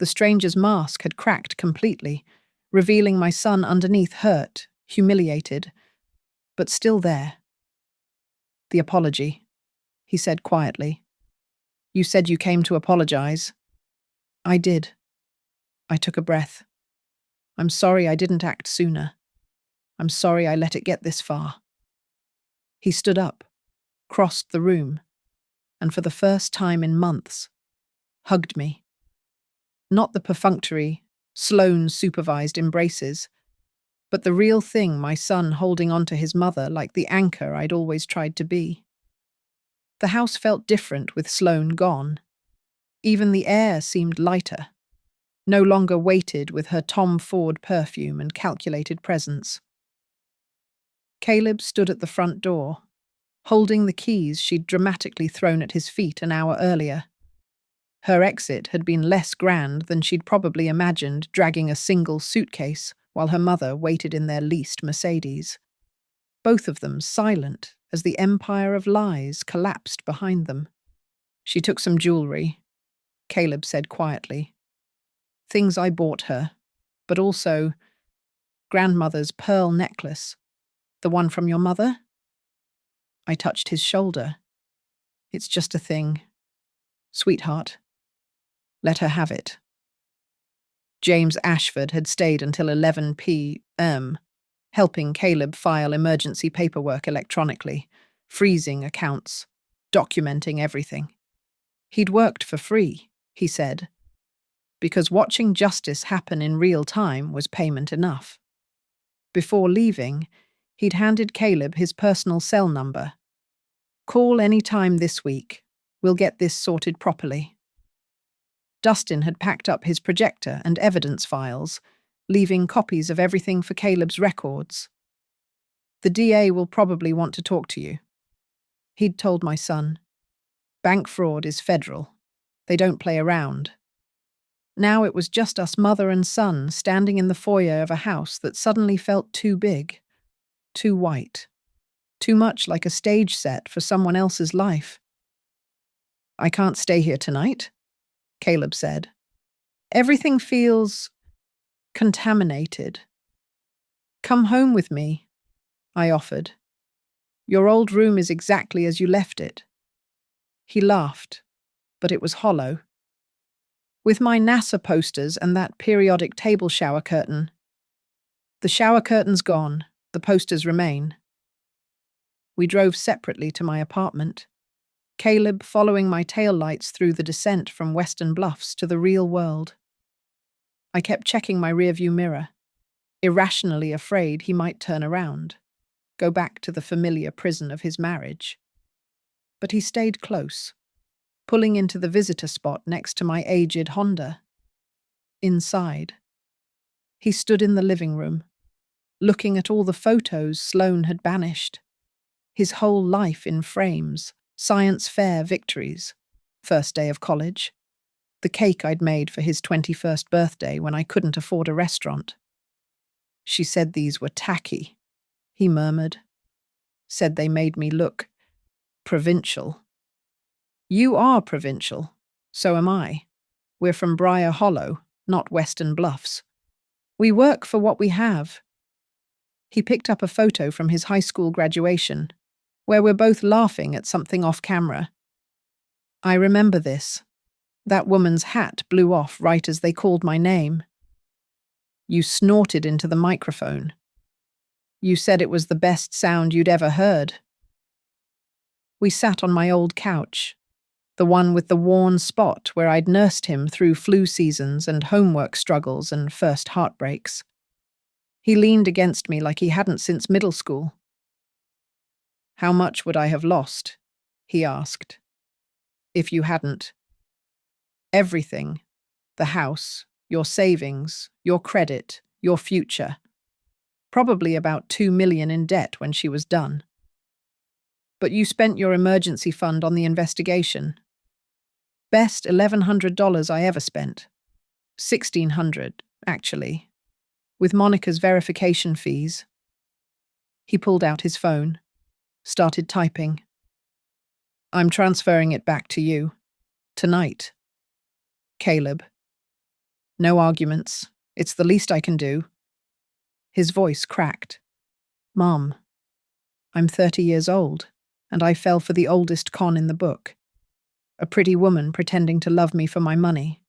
The stranger's mask had cracked completely, revealing my son underneath, hurt, humiliated, but still there. The apology, he said quietly. You said you came to apologize. I did. I took a breath. I'm sorry I didn't act sooner. I'm sorry I let it get this far. He stood up, crossed the room, and for the first time in months, hugged me. Not the perfunctory, Sloane-supervised embraces, but the real thing, my son holding onto his mother like the anchor I'd always tried to be. The house felt different with Sloane gone. Even the air seemed lighter, no longer weighted with her Tom Ford perfume and calculated presence. Caleb stood at the front door, holding the keys she'd dramatically thrown at his feet an hour earlier. Her exit had been less grand than she'd probably imagined, dragging a single suitcase while her mother waited in their leased Mercedes. Both of them silent as the empire of lies collapsed behind them. She took some jewelry, Caleb said quietly. Things I bought her, but also grandmother's pearl necklace. The one from your mother? I touched his shoulder. It's just a thing. Sweetheart, let her have it. James Ashford had stayed until 11 p.m., helping Caleb file emergency paperwork electronically, freezing accounts, documenting everything. He'd worked for free, he said, because watching justice happen in real time was payment enough. Before leaving, he'd handed Caleb his personal cell number. Call any time this week. We'll get this sorted properly. Dustin had packed up his projector and evidence files, leaving copies of everything for Caleb's records. The DA will probably want to talk to you. He'd told my son. Bank fraud is federal. They don't play around. Now it was just us mother and son standing in the foyer of a house that suddenly felt too big, too white, too much like a stage set for someone else's life. I can't stay here tonight, Caleb said. Everything feels contaminated. Come home with me, I offered. Your old room is exactly as you left it. He laughed, but it was hollow. With my NASA posters and that periodic table shower curtain. The shower curtain's gone, the posters remain. We drove separately to my apartment, Caleb following my taillights through the descent from Western Bluffs to the real world. I kept checking my rearview mirror, irrationally afraid he might turn around, go back to the familiar prison of his marriage. But he stayed close, pulling into the visitor spot next to my aged Honda. Inside, he stood in the living room, looking at all the photos Sloane had banished. His whole life in frames, science fair victories, first day of college, the cake I'd made for his 21st birthday when I couldn't afford a restaurant. She said these were tacky, he murmured. Said they made me look provincial. You are provincial, so am I. We're from Briar Hollow, not Western Bluffs. We work for what we have. He picked up a photo from his high school graduation, where we're both laughing at something off camera. I remember this. That woman's hat blew off right as they called my name. You snorted into the microphone. You said it was the best sound you'd ever heard. We sat on my old couch, the one with the worn spot where I'd nursed him through flu seasons and homework struggles and first heartbreaks. He leaned against me like he hadn't since middle school. "How much would I have lost?" he asked. "If you hadn't." "Everything. The house, your savings, your credit, your future. Probably about 2 million in debt when she was done. But you spent your emergency fund on the investigation. Best $1,100 I ever spent. 1,600, actually, with Monica's verification fees." He pulled out his phone, started typing. "I'm transferring it back to you. Tonight. Caleb." "No arguments. It's the least I can do." His voice cracked. "Mom, I'm 30 years old, and I fell for the oldest con in the book. A pretty woman pretending to love me for my money.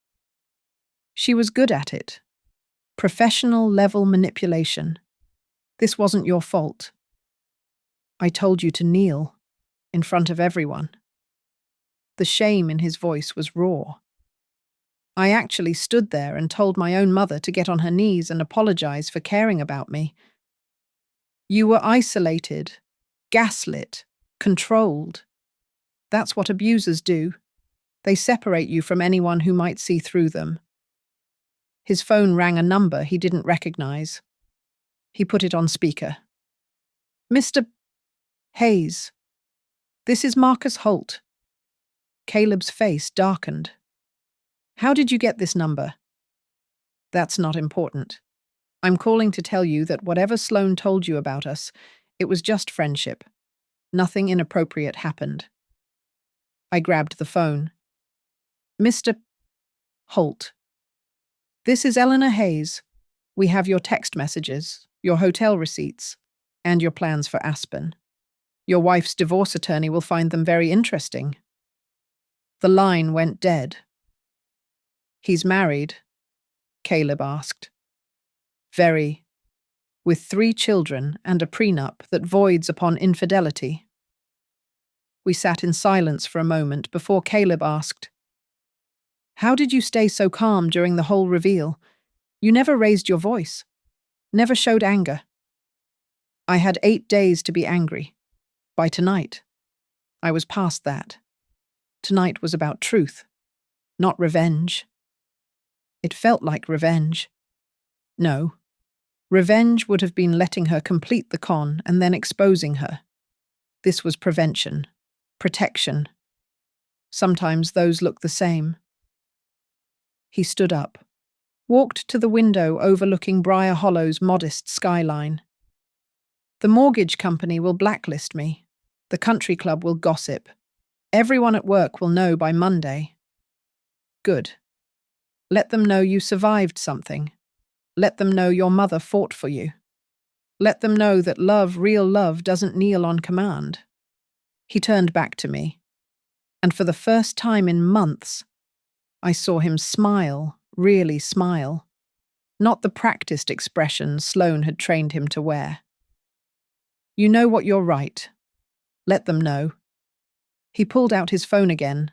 She was good at it. Professional level manipulation. This wasn't your fault. I told you to kneel, in front of everyone." The shame in his voice was raw. "I actually stood there and told my own mother to get on her knees and apologize for caring about me. You were isolated, gaslit, controlled. That's what abusers do. They separate you from anyone who might see through them." His phone rang a number he didn't recognize. He put it on speaker. "Mr. Hayes, this is Marcus Holt." Caleb's face darkened. "How did you get this number?" "That's not important. I'm calling to tell you that whatever Sloane told you about us, it was just friendship. Nothing inappropriate happened." I grabbed the phone. "Mr. Holt, this is Eleanor Hayes. We have your text messages, your hotel receipts, and your plans for Aspen. Your wife's divorce attorney will find them very interesting." The line went dead. "He's married?" Caleb asked. "Very. With 3 children and a prenup that voids upon infidelity." We sat in silence for a moment before Caleb asked, "How did you stay so calm during the whole reveal? You never raised your voice, never showed anger." "I had 8 days to be angry. By tonight, I was past that. Tonight was about truth, not revenge." It felt like revenge. No. Revenge would have been letting her complete the con and then exposing her. This was prevention, protection. Sometimes those look the same. He stood up, walked to the window overlooking Briar Hollow's modest skyline. "The mortgage company will blacklist me. The country club will gossip. Everyone at work will know by Monday." "Good. Let them know you survived something. Let them know your mother fought for you. Let them know that love, real love, doesn't kneel on command." He turned back to me, and for the first time in months, I saw him smile, really smile. Not the practiced expression Sloane had trained him to wear. "You know what you're right. Let them know." He pulled out his phone again,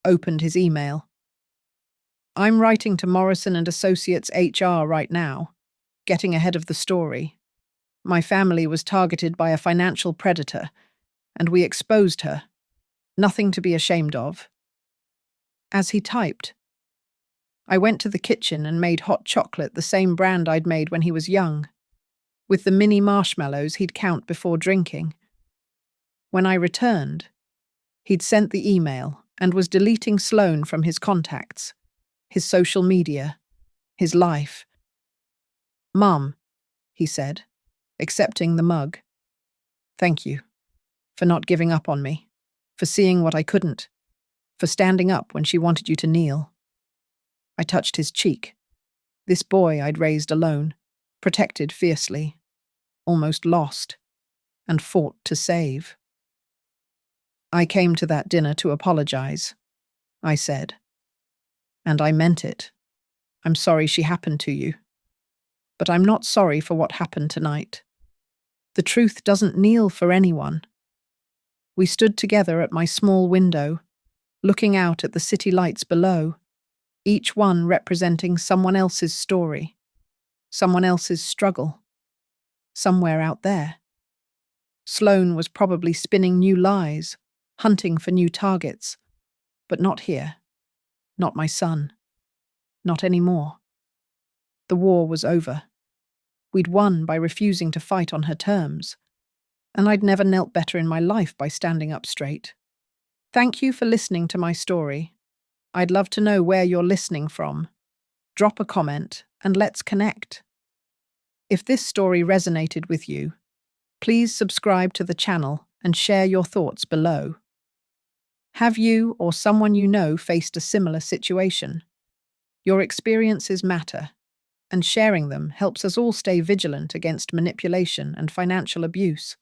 opened his email. "I'm writing to Morrison and Associates HR right now, getting ahead of the story. My family was targeted by a financial predator, and we exposed her. Nothing to be ashamed of." As he typed, I went to the kitchen and made hot chocolate, the same brand I'd made when he was young, with the mini marshmallows he'd count before drinking. When I returned, he'd sent the email and was deleting Sloane from his contacts, his social media, his life. "Mum," he said, accepting the mug. "Thank you for not giving up on me, for seeing what I couldn't, for standing up when she wanted you to kneel." I touched his cheek. This boy I'd raised alone, protected fiercely, almost lost, and fought to save. "I came to that dinner to apologize," I said. "And I meant it. I'm sorry she happened to you. But I'm not sorry for what happened tonight. The truth doesn't kneel for anyone." We stood together at my small window, looking out at the city lights below, each one representing someone else's story, someone else's struggle. somewhere out there. Sloane was probably spinning new lies, hunting for new targets. But not here. Not my son. Not anymore. The war was over. We'd won by refusing to fight on her terms. And I'd never knelt better in my life by standing up straight. Thank you for listening to my story. I'd love to know where you're listening from. Drop a comment and let's connect. If this story resonated with you, please subscribe to the channel and share your thoughts below. Have you or someone you know faced a similar situation? Your experiences matter, and sharing them helps us all stay vigilant against manipulation and financial abuse.